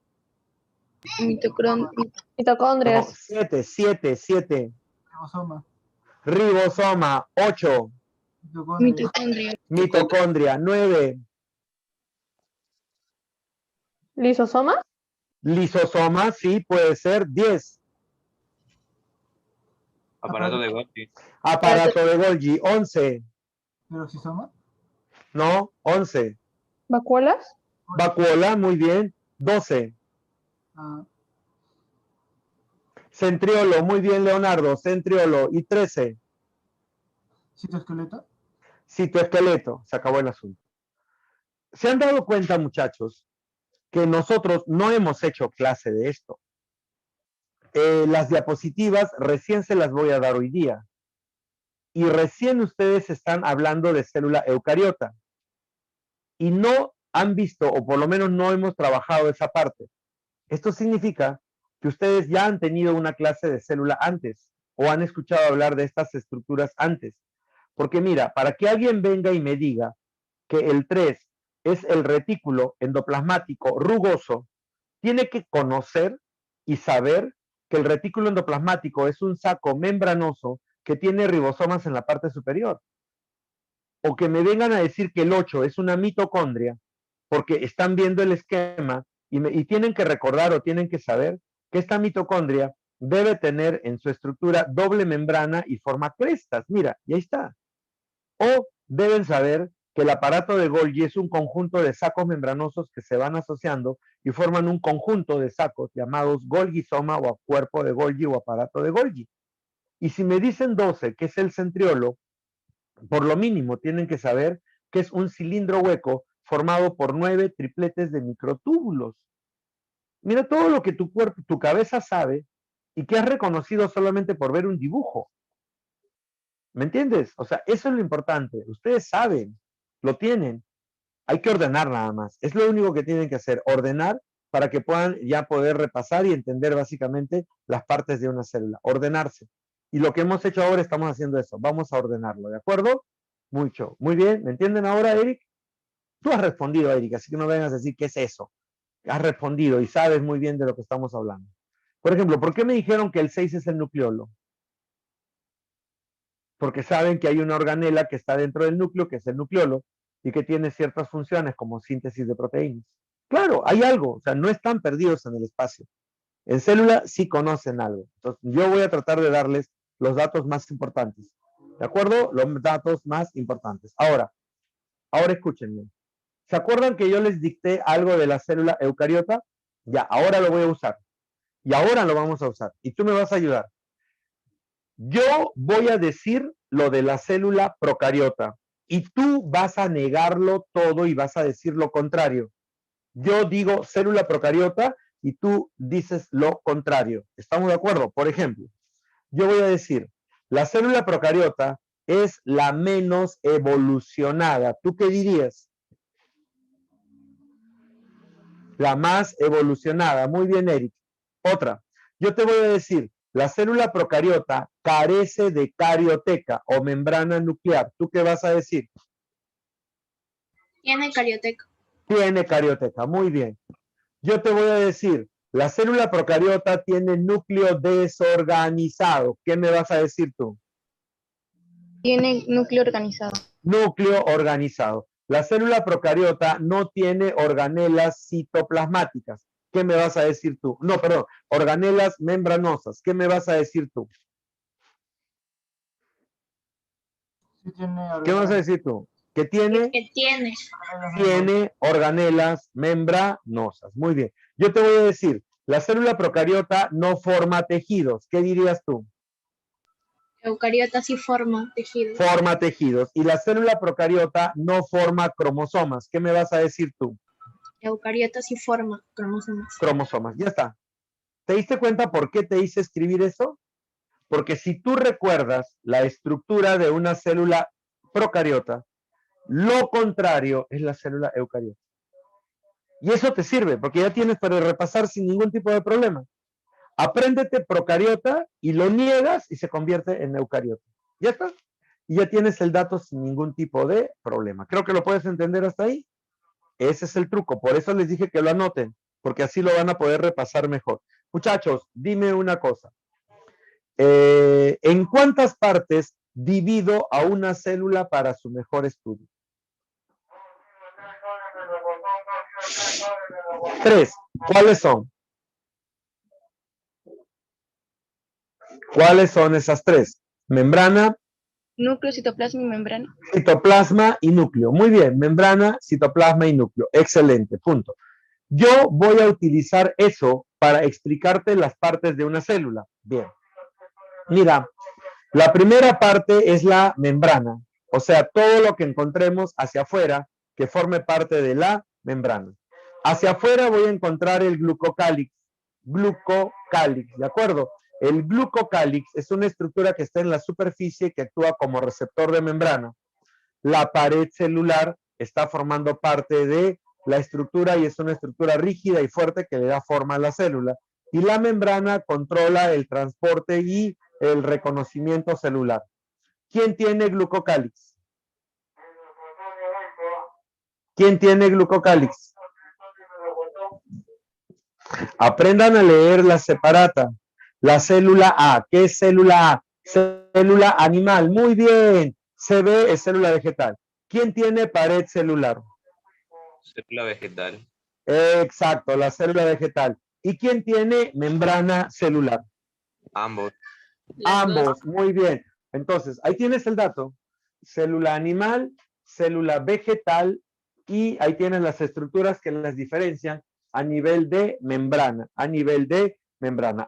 Mitocondrias. No, 7, 7, 7. Ribosoma. Ribosoma, 8. Mitocondria. Mitocondria, 9. Lisosoma. Lisosoma, sí, puede ser, 10. Aparato de Golgi. Aparato de Golgi, 11. Peroxisoma. No, 11. Vacuolas. Vacuola, muy bien, 12. ah, Centriolo, muy bien, Leonardo, centriolo, y 13. Citoesqueleto. Citoesqueleto, se acabó el asunto. ¿Se han dado cuenta, muchachos, que nosotros no hemos hecho clase de esto? Las diapositivas recién se las voy a dar hoy día. Y recién ustedes están hablando de célula eucariota. Y no han visto, o por lo menos no hemos trabajado esa parte. Esto significa que ustedes ya han tenido una clase de célula antes, o han escuchado hablar de estas estructuras antes. Porque mira, para que alguien venga y me diga que el 3 es el retículo endoplasmático rugoso, tiene que conocer y saber que el retículo endoplasmático es un saco membranoso que tiene ribosomas en la parte superior. O que me vengan a decir que el 8 es una mitocondria, porque están viendo el esquema y tienen que recordar o tienen que saber que esta mitocondria debe tener en su estructura doble membrana y forma crestas. Mira, y ahí está. O deben saber que el aparato de Golgi es un conjunto de sacos membranosos que se van asociando y forman un conjunto de sacos llamados Golgisoma o cuerpo de Golgi o aparato de Golgi. Y si me dicen 12, que es el centriolo, por lo mínimo tienen que saber que es un cilindro hueco formado por 9 tripletes de microtúbulos. Mira todo lo que tu cuerpo, tu cabeza sabe y que has reconocido solamente por ver un dibujo. ¿Me entiendes? O sea, eso es lo importante. Ustedes saben, lo tienen. Hay que ordenar nada más. Es lo único que tienen que hacer, ordenar para que puedan ya poder repasar y entender básicamente las partes de una célula. Ordenarse. Y lo que hemos hecho ahora estamos haciendo eso. Vamos a ordenarlo, ¿de acuerdo? Mucho. Muy bien. ¿Me entienden ahora, Eric? Tú has respondido, Eric, así que no vengas a decir qué es eso. Has respondido y sabes muy bien de lo que estamos hablando. Por ejemplo, ¿por qué me dijeron que el 6 es el nucleolo? Porque saben que hay una organela que está dentro del núcleo, que es el nucleolo, y que tiene ciertas funciones como síntesis de proteínas. Claro, hay algo, o sea, no están perdidos en el espacio. En célula sí conocen algo. Entonces, yo voy a tratar de darles los datos más importantes. ¿De acuerdo? Los datos más importantes. Ahora escúchenme. ¿Se acuerdan que yo les dicté algo de la célula eucariota? Ya, ahora lo voy a usar. Y ahora lo vamos a usar. Y tú me vas a ayudar. Yo voy a decir lo de la célula procariota. Y tú vas a negarlo todo y vas a decir lo contrario. Yo digo célula procariota y tú dices lo contrario. ¿Estamos de acuerdo? Por ejemplo, yo voy a decir, la célula procariota es la menos evolucionada. ¿Tú qué dirías? La más evolucionada. Muy bien, Eric. Otra. Yo te voy a decir, la célula procariota carece de carioteca o membrana nuclear. ¿Tú qué vas a decir? Tiene carioteca. Tiene carioteca. Muy bien. Yo te voy a decir, la célula procariota tiene núcleo desorganizado. ¿Qué me vas a decir tú? Tiene núcleo organizado. Núcleo organizado. La célula procariota no tiene organelas citoplasmáticas. ¿Qué me vas a decir tú? No, perdón, organelas membranosas. ¿Qué me vas a decir tú? Sí tiene ¿Qué vas a decir tú? Que tiene, Que tiene. tiene organelas membranosas. Muy bien. Yo te voy a decir, la célula procariota no forma tejidos. ¿Qué dirías tú? Eucariota sí forma tejidos. Forma tejidos. Y la célula procariota no forma cromosomas. ¿Qué me vas a decir tú? Eucariota sí forma cromosomas. Cromosomas. Ya está. ¿Te diste cuenta por qué te hice escribir eso? Porque si tú recuerdas la estructura de una célula procariota, lo contrario es la célula eucariota. Y eso te sirve, porque ya tienes para repasar sin ningún tipo de problema. Apréndete procariota y lo niegas y se convierte en eucariota. ¿Ya está? Y ya tienes el dato sin ningún tipo de problema. Creo que lo puedes entender hasta ahí. Ese es el truco. Por eso les dije que lo anoten, porque así lo van a poder repasar mejor. Muchachos, dime una cosa. ¿En cuántas partes divido a una célula para su mejor estudio? 3. ¿Cuáles son? ¿Cuáles son esas 3? Membrana, Núcleo, citoplasma y membrana. citoplasma y núcleo. Muy bien, membrana, citoplasma y núcleo. Excelente, punto. Yo voy a utilizar eso para explicarte las partes de una célula. Bien. Mira, la primera parte es la membrana, o sea, todo lo que encontremos hacia afuera que forme parte de la membrana. Hacia afuera voy a encontrar el glucocálix, ¿de acuerdo? El glucocálix es una estructura que está en la superficie que actúa como receptor de membrana. La pared celular está formando parte de la estructura y es una estructura rígida y fuerte que le da forma a la célula. Y la membrana controla el transporte y el reconocimiento celular. ¿Quién tiene glucocálix? ¿Quién tiene glucocálix? Aprendan a leer la separata. La célula A. ¿Qué es célula A? Célula animal. Muy bien. CB es célula vegetal. ¿Quién tiene pared celular? Célula vegetal. Exacto, la célula vegetal. ¿Y quién tiene membrana celular? Ambos. Ambos, muy bien. Entonces, ahí tienes el dato. Célula animal, célula vegetal, y ahí tienes las estructuras que las diferencian a nivel de membrana,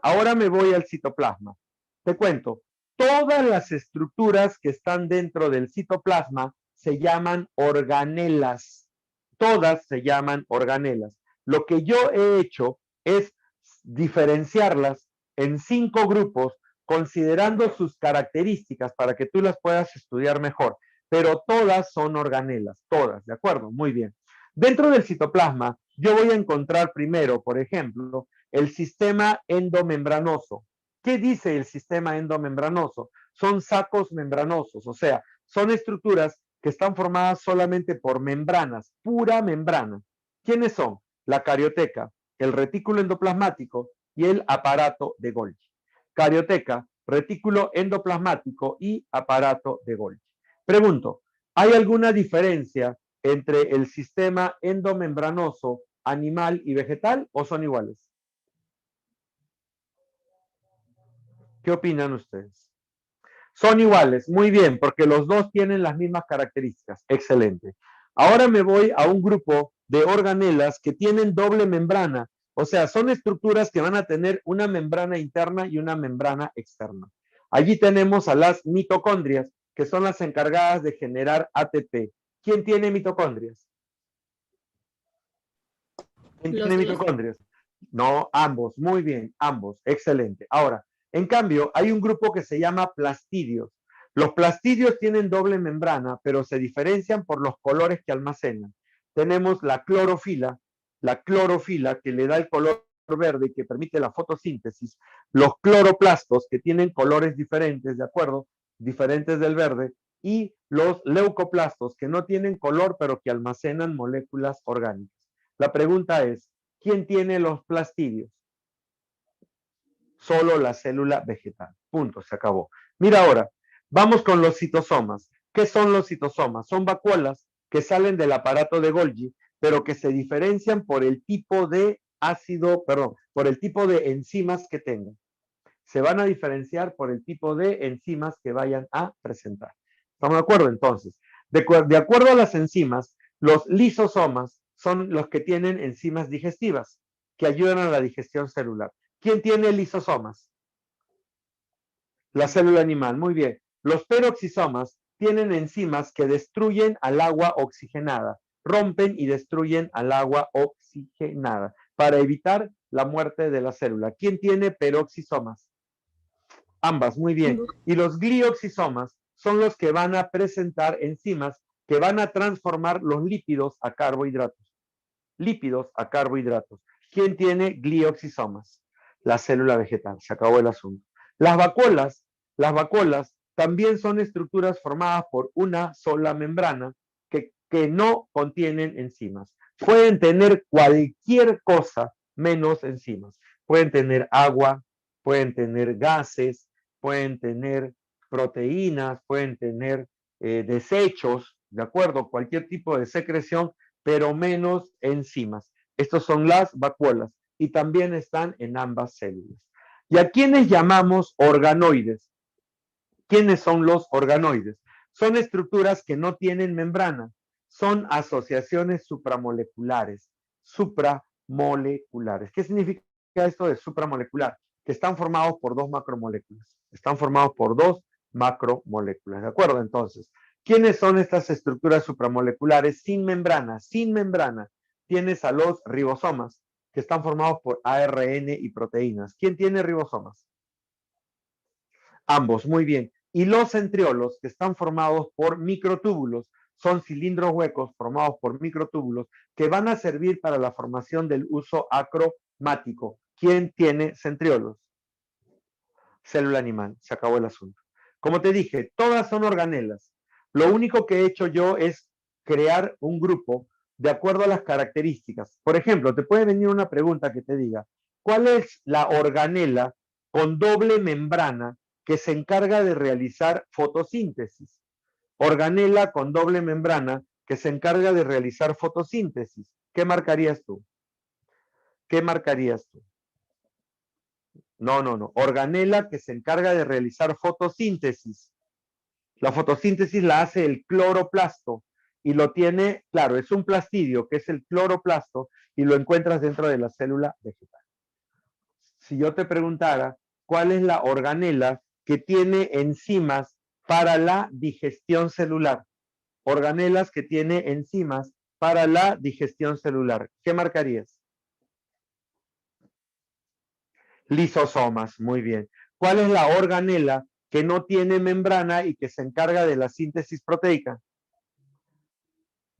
Ahora me voy al citoplasma. Te cuento, todas las estructuras que están dentro del citoplasma se llaman organelas. Todas se llaman organelas. Lo que yo he hecho es diferenciarlas en 5 grupos considerando sus características para que tú las puedas estudiar mejor. Pero todas son organelas, todas, ¿de acuerdo? Muy bien. Dentro del citoplasma, yo voy a encontrar primero, por ejemplo, el sistema endomembranoso. ¿Qué dice el sistema endomembranoso? Son sacos membranosos, o sea, son estructuras que están formadas solamente por membranas, pura membrana. ¿Quiénes son? La carioteca, el retículo endoplasmático y el aparato de Golgi. Carioteca, retículo endoplasmático y aparato de Golgi. Pregunto, ¿hay alguna diferencia entre el sistema endomembranoso animal y vegetal o son iguales? ¿Qué opinan ustedes? Son iguales, muy bien, porque los dos tienen las mismas características. Excelente. Ahora me voy a un grupo de organelas que tienen doble membrana, o sea, son estructuras que van a tener una membrana interna y una membrana externa. Allí tenemos a las mitocondrias, que son las encargadas de generar ATP. ¿Quién tiene mitocondrias? ¿Quién Los tiene dos. mitocondrias? No, ambos, muy bien, ambos, excelente. Ahora, en cambio, hay un grupo que se llama plastidios. Los plastidios tienen doble membrana, pero se diferencian por los colores que almacenan. Tenemos la clorofila que le da el color verde y que permite la fotosíntesis. Los cloroplastos, que tienen colores diferentes, ¿de acuerdo? Diferentes del verde. Y los leucoplastos, que no tienen color, pero que almacenan moléculas orgánicas. La pregunta es, ¿quién tiene los plastidios? Solo la célula vegetal. Punto, se acabó. Mira ahora, vamos con los citosomas. ¿Qué son los citosomas? Son vacuolas que salen del aparato de Golgi, pero que se diferencian por el tipo de por el tipo de enzimas que tengan. Se van a diferenciar por el tipo de enzimas que vayan a presentar. ¿Estamos de acuerdo? Entonces, de acuerdo a las enzimas, los lisosomas son los que tienen enzimas digestivas que ayudan a la digestión celular. ¿Quién tiene lisosomas? La célula animal, muy bien. Los peroxisomas tienen enzimas que destruyen al agua oxigenada, rompen y destruyen al agua oxigenada para evitar la muerte de la célula. ¿Quién tiene peroxisomas? Ambas, muy bien. Y los glioxisomas son los que van a presentar enzimas que van a transformar los lípidos a carbohidratos. Lípidos a carbohidratos. ¿Quién tiene glioxisomas? La célula vegetal. Se acabó el asunto. Las vacuolas también son estructuras formadas por una sola membrana que no contienen enzimas. Pueden tener cualquier cosa menos enzimas. Pueden tener agua, pueden tener gases, pueden tener proteínas, pueden tener desechos, ¿de acuerdo? Cualquier tipo de secreción, pero menos enzimas. Estos son las vacuolas y también están en ambas células. ¿Y a quiénes llamamos organoides? ¿Quiénes son los organoides? Son estructuras que no tienen membrana, son asociaciones supramoleculares. Supramoleculares. ¿Qué significa esto de supramolecular? Que están formados por dos macromoléculas. Están formados por dos macromoléculas. ¿De acuerdo? Entonces, ¿quiénes son estas estructuras supramoleculares sin membrana? Sin membrana. Tienes a los ribosomas, que están formados por ARN y proteínas. ¿Quién tiene ribosomas? Ambos, muy bien. Y los centriolos, que están formados por microtúbulos, son cilindros huecos formados por microtúbulos que van a servir para la formación del uso acromático. ¿Quién tiene centriolos? Célula animal. Se acabó el asunto. Como te dije, todas son organelas. Lo único que he hecho yo es crear un grupo de acuerdo a las características. Por ejemplo, te puede venir una pregunta que te diga, ¿cuál es la organela con doble membrana que se encarga de realizar fotosíntesis? Organela con doble membrana que se encarga de realizar fotosíntesis. ¿Qué marcarías tú? ¿Qué marcarías tú? No. Organela que se encarga de realizar fotosíntesis. La fotosíntesis la hace el cloroplasto y lo tiene, claro, es un plastidio que es el cloroplasto y lo encuentras dentro de la célula vegetal. Si yo te preguntara, ¿cuál es la organela que tiene enzimas para la digestión celular? Organelas que tiene enzimas para la digestión celular. ¿Qué marcarías? Lisosomas, muy bien. ¿Cuál es la organela que no tiene membrana y que se encarga de la síntesis proteica?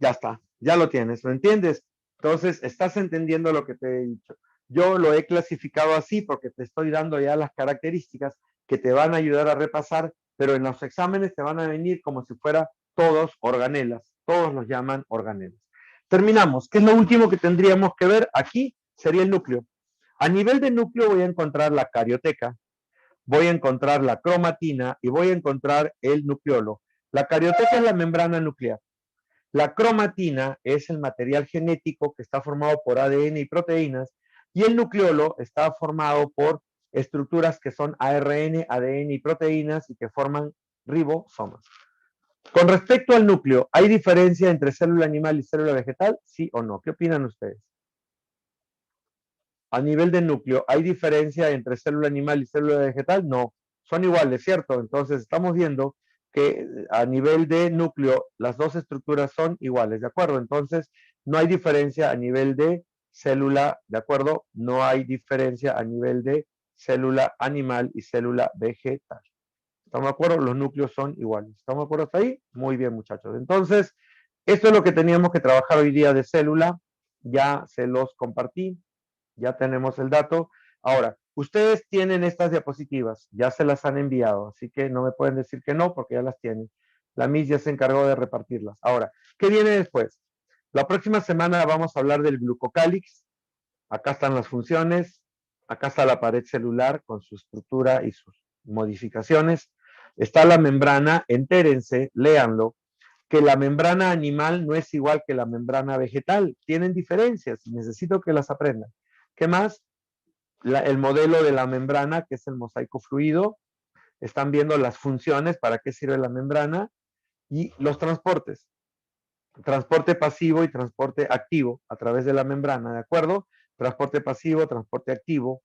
Ya está, ya lo tienes, ¿lo entiendes? Entonces, estás entendiendo lo que te he dicho. Yo lo he clasificado así porque te estoy dando ya las características que te van a ayudar a repasar, pero en los exámenes te van a venir como si fuera todos organelas. Todos los llaman organelas. Terminamos. ¿Qué es lo último que tendríamos que ver? Aquí sería el núcleo. A nivel de núcleo voy a encontrar la carioteca, voy a encontrar la cromatina y voy a encontrar el nucleolo. La carioteca es la membrana nuclear. La cromatina es el material genético que está formado por ADN y proteínas, y el nucleolo está formado por estructuras que son ARN, ADN y proteínas y que forman ribosomas. Con respecto al núcleo, ¿hay diferencia entre célula animal y célula vegetal? ¿Sí o no? ¿Qué opinan ustedes? A nivel de núcleo, ¿hay diferencia entre célula animal y célula vegetal? No, son iguales, ¿cierto? Entonces estamos viendo que a nivel de núcleo las dos estructuras son iguales, ¿de acuerdo? Entonces no hay diferencia a nivel de célula, ¿de acuerdo? No hay diferencia a nivel de célula animal y célula vegetal. ¿Estamos de acuerdo? Los núcleos son iguales. ¿Estamos de acuerdo hasta ahí? Muy bien, muchachos. Entonces, esto es lo que teníamos que trabajar hoy día de célula. Ya se los compartí. Ya tenemos el dato. Ahora, ustedes tienen estas diapositivas, ya se las han enviado, así que no me pueden decir que no, porque ya las tienen. La MIS ya se encargó de repartirlas. Ahora, ¿qué viene después? La próxima semana vamos a hablar del glucocálix. Acá están las funciones, acá está la pared celular con su estructura y sus modificaciones. Está la membrana, entérense, léanlo, que la membrana animal no es igual que la membrana vegetal. Tienen diferencias y necesito que las aprendan. ¿Qué más? El modelo de la membrana, que es el mosaico fluido. Están viendo las funciones, para qué sirve la membrana, y los transportes. Transporte pasivo y transporte activo a través de la membrana, ¿de acuerdo? Transporte pasivo, transporte activo.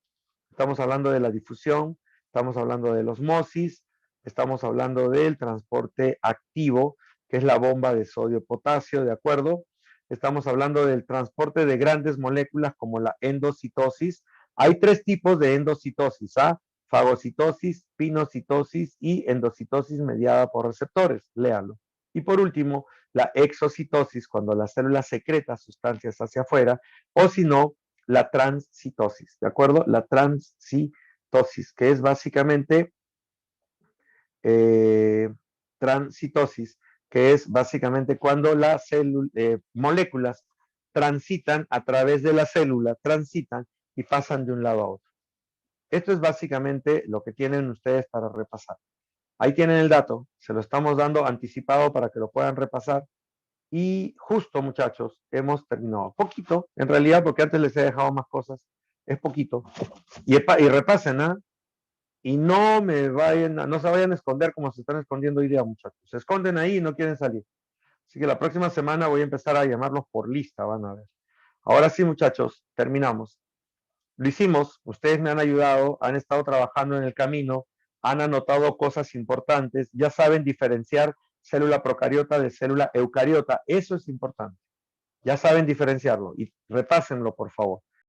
Estamos hablando de la difusión, estamos hablando de la osmosis, estamos hablando del transporte activo, que es la bomba de sodio-potasio, ¿de acuerdo? Estamos hablando del transporte de grandes moléculas como la endocitosis. Hay 3 tipos de endocitosis, ¿ah? Fagocitosis, pinocitosis y endocitosis mediada por receptores. Léanlo. Y por último, la exocitosis, cuando la célula secreta sustancias hacia afuera, o si no, la transcitosis, ¿de acuerdo? La transcitosis, que es básicamente transcitosis, que es básicamente cuando las moléculas transitan a través de la célula, transitan y pasan de un lado a otro. Esto es básicamente lo que tienen ustedes para repasar. Ahí tienen el dato, se lo estamos dando anticipado para que lo puedan repasar. Y justo, muchachos, hemos terminado. Poquito, en realidad, porque antes les he dejado más cosas. Es poquito. Y repasen, ¿ah? Y no no se vayan a esconder como se están escondiendo hoy día, muchachos. Se esconden ahí y no quieren salir. Así que la próxima semana voy a empezar a llamarlos por lista, van a ver. Ahora sí, muchachos, terminamos. Lo hicimos, ustedes me han ayudado, han estado trabajando en el camino, han anotado cosas importantes, ya saben diferenciar célula procariota de célula eucariota, eso es importante. Ya saben diferenciarlo y repásenlo, por favor.